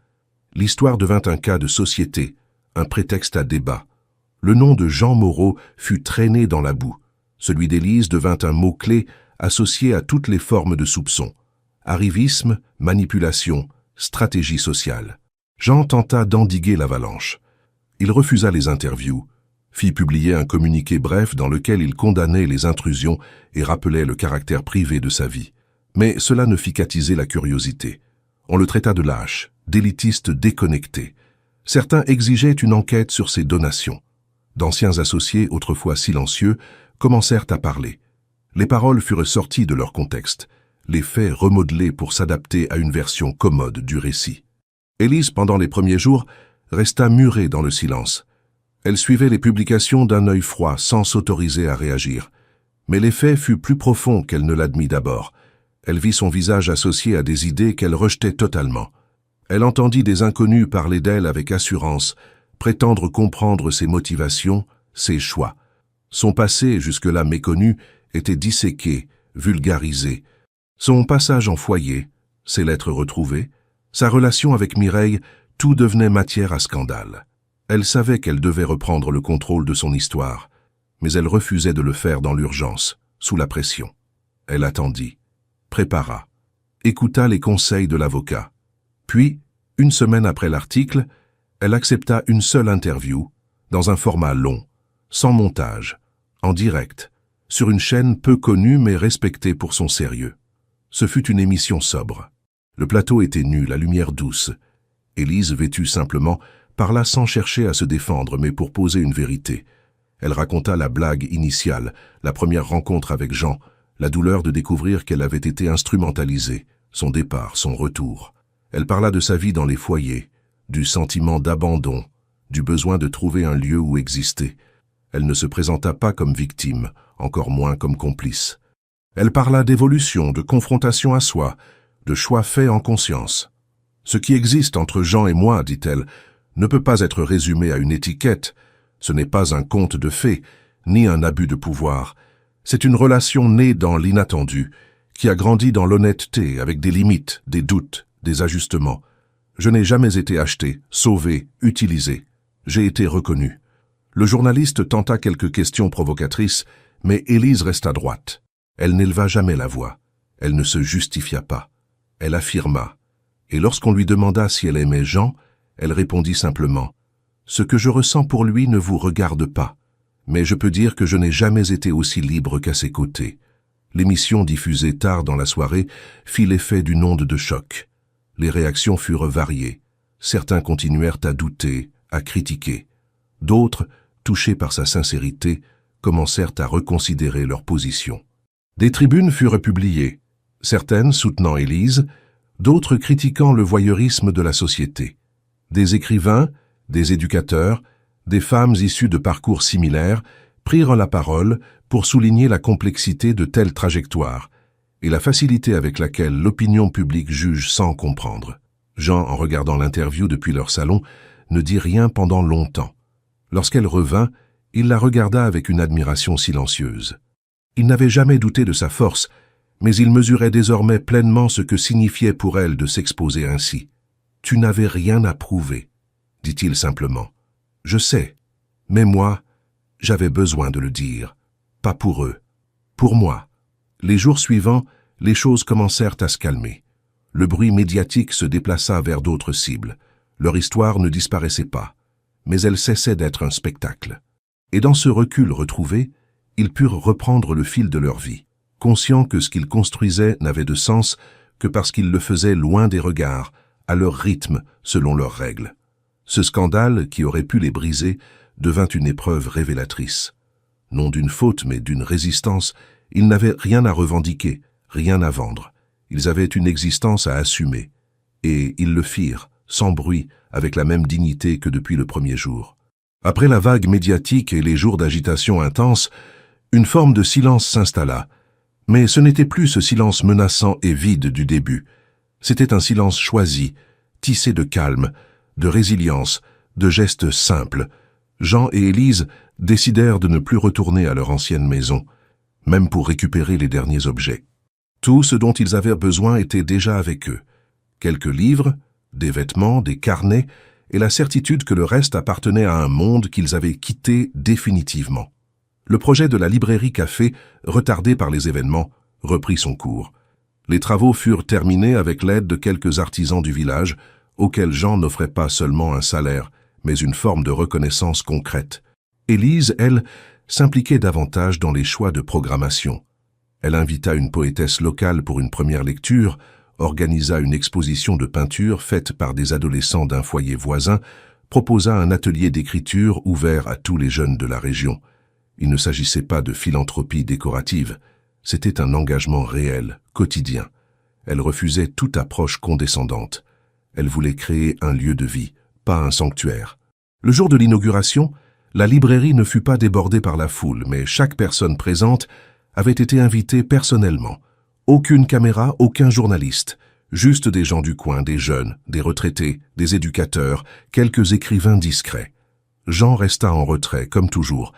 L'histoire devint un cas de société, un prétexte à débat. Le nom de Jean Moreau fut traîné dans la boue. Celui d'Élise devint un mot-clé associé à toutes les formes de soupçon. Arrivisme, manipulation, stratégie sociale. Jean tenta d'endiguer l'avalanche. Il refusa les interviews, fit publier un communiqué bref dans lequel il condamnait les intrusions et rappelait le caractère privé de sa vie. Mais cela ne fit qu'attiser la curiosité. On le traita de lâche, d'élitiste déconnecté. Certains exigeaient une enquête sur ses donations. D'anciens associés, autrefois silencieux, commencèrent à parler. Les paroles furent sorties de leur contexte, les faits remodelés pour s'adapter à une version commode du récit. Élise, pendant les premiers jours, resta murée dans le silence. Elle suivait les publications d'un œil froid, sans s'autoriser à réagir. Mais l'effet fut plus profond qu'elle ne l'admit d'abord. Elle vit son visage associé à des idées qu'elle rejetait totalement. Elle entendit des inconnus parler d'elle avec assurance, prétendre comprendre ses motivations, ses choix. Son passé, jusque-là méconnu, était disséqué, vulgarisé. Son passage en foyer, ses lettres retrouvées, sa relation avec Mireille, tout devenait matière à scandale. Elle savait qu'elle devait reprendre le contrôle de son histoire, mais elle refusait de le faire dans l'urgence, sous la pression. Elle attendit, prépara, écouta les conseils de l'avocat. Puis, une semaine après l'article, elle accepta une seule interview, dans un format long, sans montage, en direct, sur une chaîne peu connue mais respectée pour son sérieux. Ce fut une émission sobre. Le plateau était nu, la lumière douce. Élise, vêtue simplement, parla sans chercher à se défendre, mais pour poser une vérité. Elle raconta la blague initiale, la première rencontre avec Jean, la douleur de découvrir qu'elle avait été instrumentalisée, son départ, son retour. Elle parla de sa vie dans les foyers, du sentiment d'abandon, du besoin de trouver un lieu où exister. Elle ne se présenta pas comme victime, encore moins comme complice. Elle parla d'évolution, de confrontation à soi, de choix faits en conscience. Ce qui existe entre Jean et moi, dit-elle, ne peut pas être résumé à une étiquette. Ce n'est pas un conte de fées, ni un abus de pouvoir. C'est une relation née dans l'inattendu, qui a grandi dans l'honnêteté, avec des limites, des doutes, des ajustements. Je n'ai jamais été acheté, sauvé, utilisé. J'ai été reconnu. Le journaliste tenta quelques questions provocatrices, mais Élise resta droite. Elle n'éleva jamais la voix. Elle ne se justifia pas. Elle affirma. Et lorsqu'on lui demanda si elle aimait Jean, elle répondit simplement « Ce que je ressens pour lui ne vous regarde pas, mais je peux dire que je n'ai jamais été aussi libre qu'à ses côtés. » L'émission, diffusée tard dans la soirée, fit l'effet d'une onde de choc. Les réactions furent variées. Certains continuèrent à douter, à critiquer. D'autres, touchés par sa sincérité, commencèrent à reconsidérer leur position. Des tribunes furent publiées, certaines soutenant Élise, d'autres critiquant le voyeurisme de la société. Des écrivains, des éducateurs, des femmes issues de parcours similaires prirent la parole pour souligner la complexité de telles trajectoires et la facilité avec laquelle l'opinion publique juge sans comprendre. Jean, en regardant l'interview depuis leur salon, ne dit rien pendant longtemps. Lorsqu'elle revint, il la regarda avec une admiration silencieuse. Il n'avait jamais douté de sa force, mais il mesurait désormais pleinement ce que signifiait pour elle de s'exposer ainsi. « Tu n'avais rien à prouver », dit-il simplement. « Je sais, mais moi, j'avais besoin de le dire, pas pour eux, pour moi. » Les jours suivants, les choses commencèrent à se calmer. Le bruit médiatique se déplaça vers d'autres cibles. Leur histoire ne disparaissait pas, mais elle cessait d'être un spectacle. Et dans ce recul retrouvé, ils purent reprendre le fil de leur vie, conscients que ce qu'ils construisaient n'avait de sens que parce qu'ils le faisaient loin des regards, à leur rythme, selon leurs règles. Ce scandale, qui aurait pu les briser, devint une épreuve révélatrice. Non d'une faute, mais d'une résistance, ils n'avaient rien à revendiquer, rien à vendre. Ils avaient une existence à assumer. Et ils le firent, sans bruit, avec la même dignité que depuis le premier jour. Après la vague médiatique et les jours d'agitation intense, une forme de silence s'installa. Mais ce n'était plus ce silence menaçant et vide du début. C'était un silence choisi, tissé de calme, de résilience, de gestes simples. Jean et Élise décidèrent de ne plus retourner à leur ancienne maison, même pour récupérer les derniers objets. Tout ce dont ils avaient besoin était déjà avec eux. Quelques livres, des vêtements, des carnets, et la certitude que le reste appartenait à un monde qu'ils avaient quitté définitivement. Le projet de la librairie café, retardé par les événements, reprit son cours. Les travaux furent terminés avec l'aide de quelques artisans du village, auxquels Jean n'offrait pas seulement un salaire, mais une forme de reconnaissance concrète. Élise, elle, s'impliquait davantage dans les choix de programmation. Elle invita une poétesse locale pour une première lecture, organisa une exposition de peinture faite par des adolescents d'un foyer voisin, proposa un atelier d'écriture ouvert à tous les jeunes de la région. Il ne s'agissait pas de philanthropie décorative, c'était un engagement réel, quotidien. Elle refusait toute approche condescendante. Elle voulait créer un lieu de vie, pas un sanctuaire. Le jour de l'inauguration, la librairie ne fut pas débordée par la foule, mais chaque personne présente avait été invitée personnellement. Aucune caméra, aucun journaliste. Juste des gens du coin, des jeunes, des retraités, des éducateurs, quelques écrivains discrets. Jean resta en retrait, comme toujours.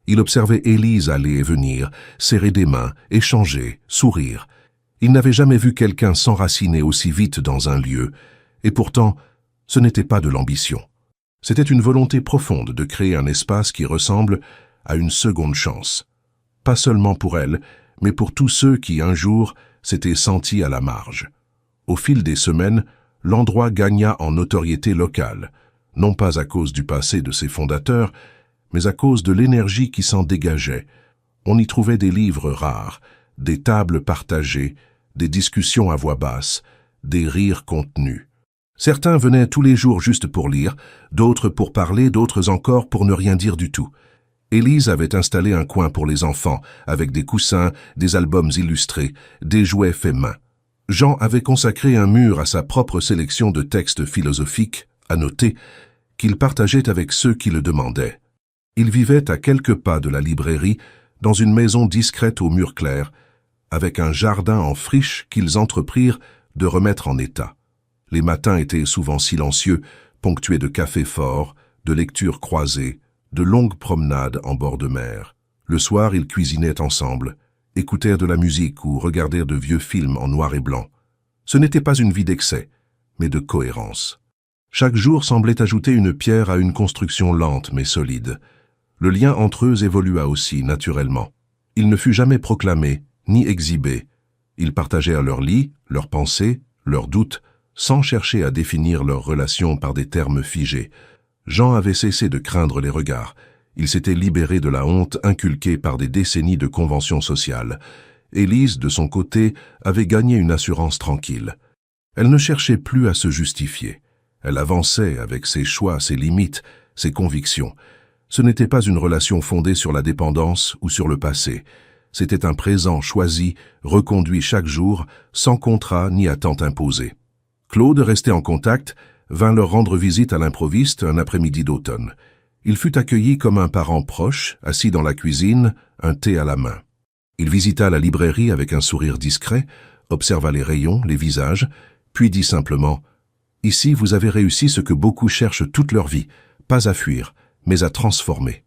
Il observait Élise aller et venir, serrer des mains, échanger, sourire. Il n'avait jamais vu quelqu'un s'enraciner aussi vite dans un lieu, et pourtant, ce n'était pas de l'ambition. C'était une volonté profonde de créer un espace qui ressemble à une seconde chance. Pas seulement pour elle, mais pour tous ceux qui, un jour, s'étaient sentis à la marge. Au fil des semaines, l'endroit gagna en notoriété locale, non pas à cause du passé de ses fondateurs, mais à cause de l'énergie qui s'en dégageait. On y trouvait des livres rares, des tables partagées, des discussions à voix basse, des rires contenus. Certains venaient tous les jours juste pour lire, d'autres pour parler, d'autres encore pour ne rien dire du tout. Élise avait installé un coin pour les enfants, avec des coussins, des albums illustrés, des jouets faits main. Jean avait consacré un mur à sa propre sélection de textes philosophiques, annotés, qu'il partageait avec ceux qui le demandaient. Il vivait à quelques pas de la librairie, dans une maison discrète aux murs clairs, avec un jardin en friche qu'ils entreprirent de remettre en état. Les matins étaient souvent silencieux, ponctués de cafés forts, de lectures croisées, de longues promenades en bord de mer. Le soir, ils cuisinaient ensemble, écoutèrent de la musique ou regardèrent de vieux films en noir et blanc. Ce n'était pas une vie d'excès, mais de cohérence. Chaque jour semblait ajouter une pierre à une construction lente mais solide. Le lien entre eux évolua aussi, naturellement. Il ne fut jamais proclamé, ni exhibé. Ils partagèrent leurs lits, leurs pensées, leurs doutes, sans chercher à définir leurs relations par des termes figés. Jean avait cessé de craindre les regards. Il s'était libéré de la honte inculquée par des décennies de conventions sociales. Élise, de son côté, avait gagné une assurance tranquille. Elle ne cherchait plus à se justifier. Elle avançait avec ses choix, ses limites, ses convictions. Ce n'était pas une relation fondée sur la dépendance ou sur le passé. C'était un présent choisi, reconduit chaque jour, sans contrat ni attente imposée. Claude, resté en contact, vint leur rendre visite à l'improviste un après-midi d'automne. Il fut accueilli comme un parent proche, assis dans la cuisine, un thé à la main. Il visita la librairie avec un sourire discret, observa les rayons, les visages, puis dit simplement « Ici, vous avez réussi ce que beaucoup cherchent toute leur vie, pas à fuir, mais à transformer. »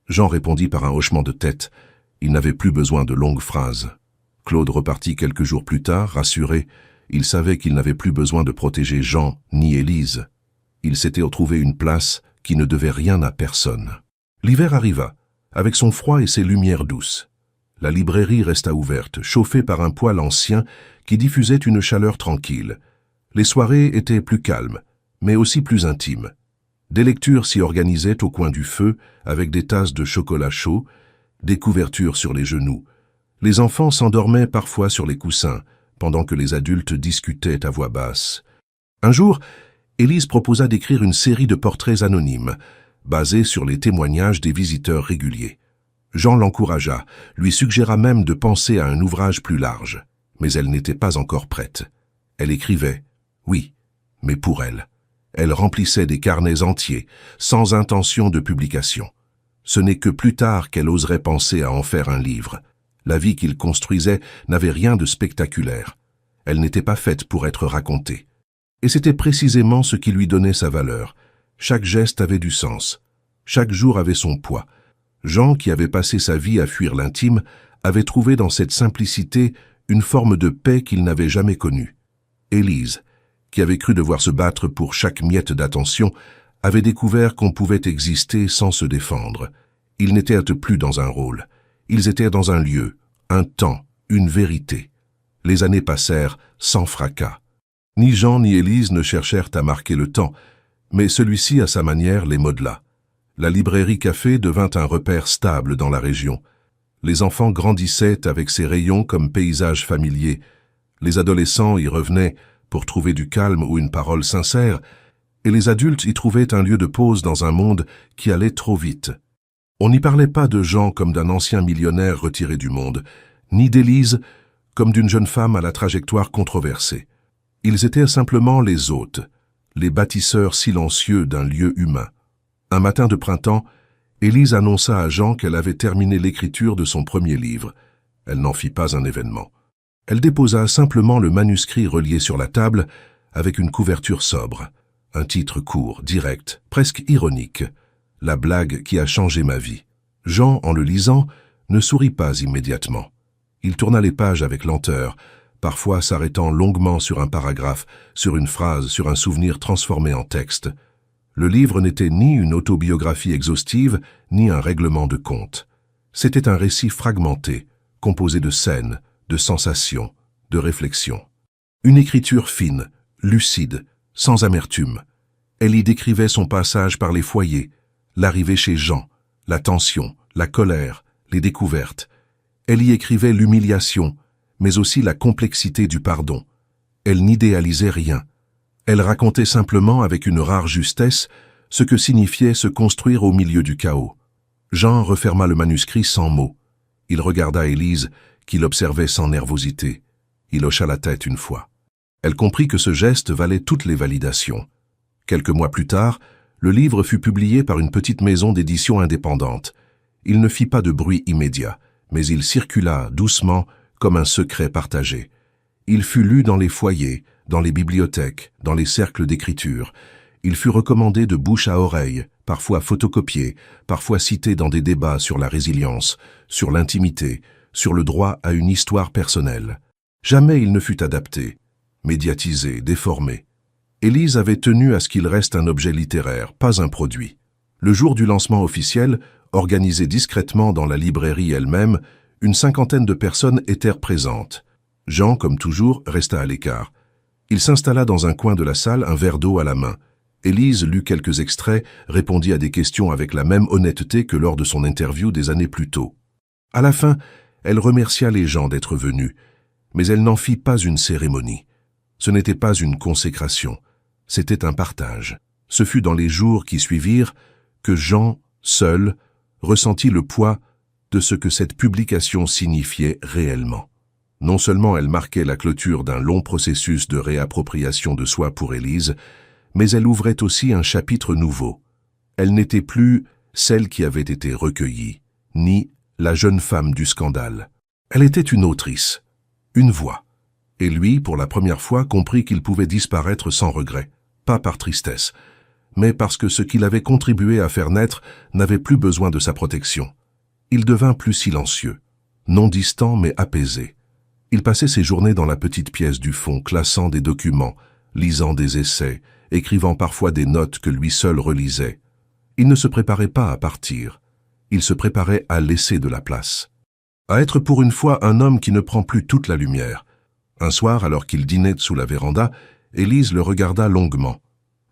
Jean répondit par un hochement de tête. Il n'avait plus besoin de longues phrases. Claude repartit quelques jours plus tard, rassuré. Il savait qu'il n'avait plus besoin de protéger Jean ni Élise. Il s'était retrouvé une place qui ne devait rien à personne. L'hiver arriva, avec son froid et ses lumières douces. La librairie resta ouverte, chauffée par un poêle ancien qui diffusait une chaleur tranquille. Les soirées étaient plus calmes, mais aussi plus intimes. Des lectures s'y organisaient au coin du feu, avec des tasses de chocolat chaud, des couvertures sur les genoux. Les enfants s'endormaient parfois sur les coussins, pendant que les adultes discutaient à voix basse. Un jour, Élise proposa d'écrire une série de portraits anonymes, basés sur les témoignages des visiteurs réguliers. Jean l'encouragea, lui suggéra même de penser à un ouvrage plus large, mais elle n'était pas encore prête. Elle écrivait, oui, mais pour elle. Elle remplissait des carnets entiers, sans intention de publication. Ce n'est que plus tard qu'elle oserait penser à en faire un livre. La vie qu'il construisait n'avait rien de spectaculaire. Elle n'était pas faite pour être racontée. Et c'était précisément ce qui lui donnait sa valeur. Chaque geste avait du sens. Chaque jour avait son poids. Jean, qui avait passé sa vie à fuir l'intime, avait trouvé dans cette simplicité une forme de paix qu'il n'avait jamais connue. Élise, qui avait cru devoir se battre pour chaque miette d'attention, avait découvert qu'on pouvait exister sans se défendre. Ils n'étaient plus dans un rôle. Ils étaient dans un lieu, un temps, une vérité. Les années passèrent sans fracas. Ni Jean ni Élise ne cherchèrent à marquer le temps, mais celui-ci, à sa manière, les modela. La librairie café devint un repère stable dans la région. Les enfants grandissaient avec ces rayons comme paysages familiers. Les adolescents y revenaient pour trouver du calme ou une parole sincère, et les adultes y trouvaient un lieu de pause dans un monde qui allait trop vite. On n'y parlait pas de Jean comme d'un ancien millionnaire retiré du monde, ni d'Élise comme d'une jeune femme à la trajectoire controversée. Ils étaient simplement les hôtes, les bâtisseurs silencieux d'un lieu humain. Un matin de printemps, Élise annonça à Jean qu'elle avait terminé l'écriture de son premier livre. Elle n'en fit pas un événement. Elle déposa simplement le manuscrit relié sur la table avec une couverture sobre. Un titre court, direct, presque ironique. La blague qui a changé ma vie. Jean, en le lisant, ne sourit pas immédiatement. Il tourna les pages avec lenteur, parfois s'arrêtant longuement sur un paragraphe, sur une phrase, sur un souvenir transformé en texte. Le livre n'était ni une autobiographie exhaustive, ni un règlement de compte. C'était un récit fragmenté, composé de scènes, de sensations, de réflexions. Une écriture fine, lucide, sans amertume. Elle y décrivait son passage par les foyers, l'arrivée chez Jean, la tension, la colère, les découvertes. Elle y écrivait l'humiliation, mais aussi la complexité du pardon. Elle n'idéalisait rien. Elle racontait simplement avec une rare justesse ce que signifiait se construire au milieu du chaos. Jean referma le manuscrit sans mots. Il regarda Élise, qui l'observait sans nervosité. Il hocha la tête une fois. Elle comprit que ce geste valait toutes les validations. Quelques mois plus tard, le livre fut publié par une petite maison d'édition indépendante. Il ne fit pas de bruit immédiat, mais il circula doucement comme un secret partagé. Il fut lu dans les foyers, dans les bibliothèques, dans les cercles d'écriture. Il fut recommandé de bouche à oreille, parfois photocopié, parfois cité dans des débats sur la résilience, sur l'intimité, sur le droit à une histoire personnelle. Jamais il ne fut adapté, médiatisé, déformé. Élise avait tenu à ce qu'il reste un objet littéraire, pas un produit. Le jour du lancement officiel, organisé discrètement dans la librairie elle-même, une cinquantaine de personnes étaient présentes. Jean, comme toujours, resta à l'écart. Il s'installa dans un coin de la salle, un verre d'eau à la main. Élise lut quelques extraits, répondit à des questions avec la même honnêteté que lors de son interview des années plus tôt. À la fin, elle remercia les gens d'être venus, mais elle n'en fit pas une cérémonie. Ce n'était pas une consécration, c'était un partage. Ce fut dans les jours qui suivirent que Jean, seul, ressentit le poids de ce que cette publication signifiait réellement. Non seulement elle marquait la clôture d'un long processus de réappropriation de soi pour Élise, mais elle ouvrait aussi un chapitre nouveau. Elle n'était plus celle qui avait été recueillie, ni la jeune femme du scandale. Elle était une autrice, une voix. Et lui, pour la première fois, comprit qu'il pouvait disparaître sans regret, pas par tristesse, mais parce que ce qu'il avait contribué à faire naître n'avait plus besoin de sa protection. Il devint plus silencieux, non distant mais apaisé. Il passait ses journées dans la petite pièce du fond, classant des documents, lisant des essais, écrivant parfois des notes que lui seul relisait. Il ne se préparait pas à partir. Il se préparait à laisser de la place. À être pour une fois un homme qui ne prend plus toute la lumière. Un soir, alors qu'il dînait sous la véranda, Élise le regarda longuement.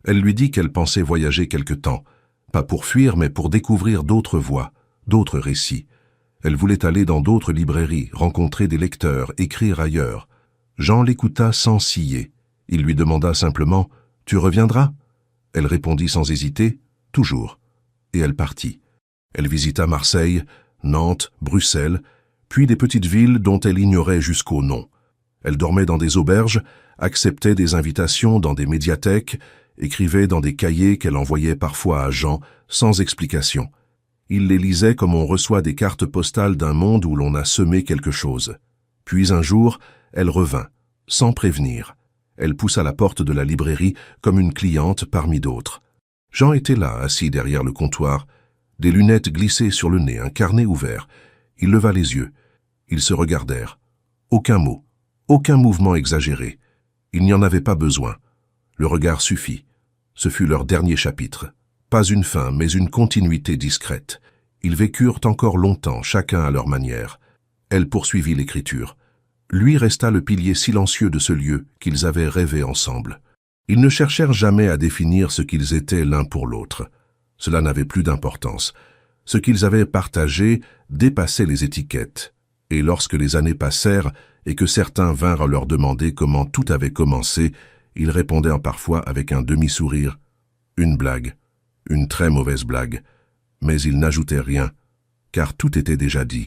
Elle lui dit qu'elle pensait voyager quelque temps, pas pour fuir mais pour découvrir d'autres voies, d'autres récits. Elle voulait aller dans d'autres librairies, rencontrer des lecteurs, écrire ailleurs. Jean l'écouta sans ciller. Il lui demanda simplement « Tu reviendras ?» Elle répondit sans hésiter « Toujours ». Et elle partit. Elle visita Marseille, Nantes, Bruxelles, puis des petites villes dont elle ignorait jusqu'au nom. Elle dormait dans des auberges, acceptait des invitations dans des médiathèques, écrivait dans des cahiers qu'elle envoyait parfois à Jean, sans explication. Il les lisait comme on reçoit des cartes postales d'un monde où l'on a semé quelque chose. Puis un jour, elle revint, sans prévenir. Elle poussa la porte de la librairie comme une cliente parmi d'autres. Jean était là, assis derrière le comptoir, des lunettes glissées sur le nez, un carnet ouvert. Il leva les yeux. Ils se regardèrent. Aucun mot, aucun mouvement exagéré. Il n'y en avait pas besoin. Le regard suffit. Ce fut leur dernier chapitre. Pas une fin, mais une continuité discrète. Ils vécurent encore longtemps, chacun à leur manière. Elle poursuivit l'écriture. Lui resta le pilier silencieux de ce lieu qu'ils avaient rêvé ensemble. Ils ne cherchèrent jamais à définir ce qu'ils étaient l'un pour l'autre. Cela n'avait plus d'importance. Ce qu'ils avaient partagé dépassait les étiquettes. Et lorsque les années passèrent et que certains vinrent leur demander comment tout avait commencé, ils répondirent parfois avec un demi-sourire, une blague, une très mauvaise blague. Mais ils n'ajoutaient rien, car tout était déjà dit.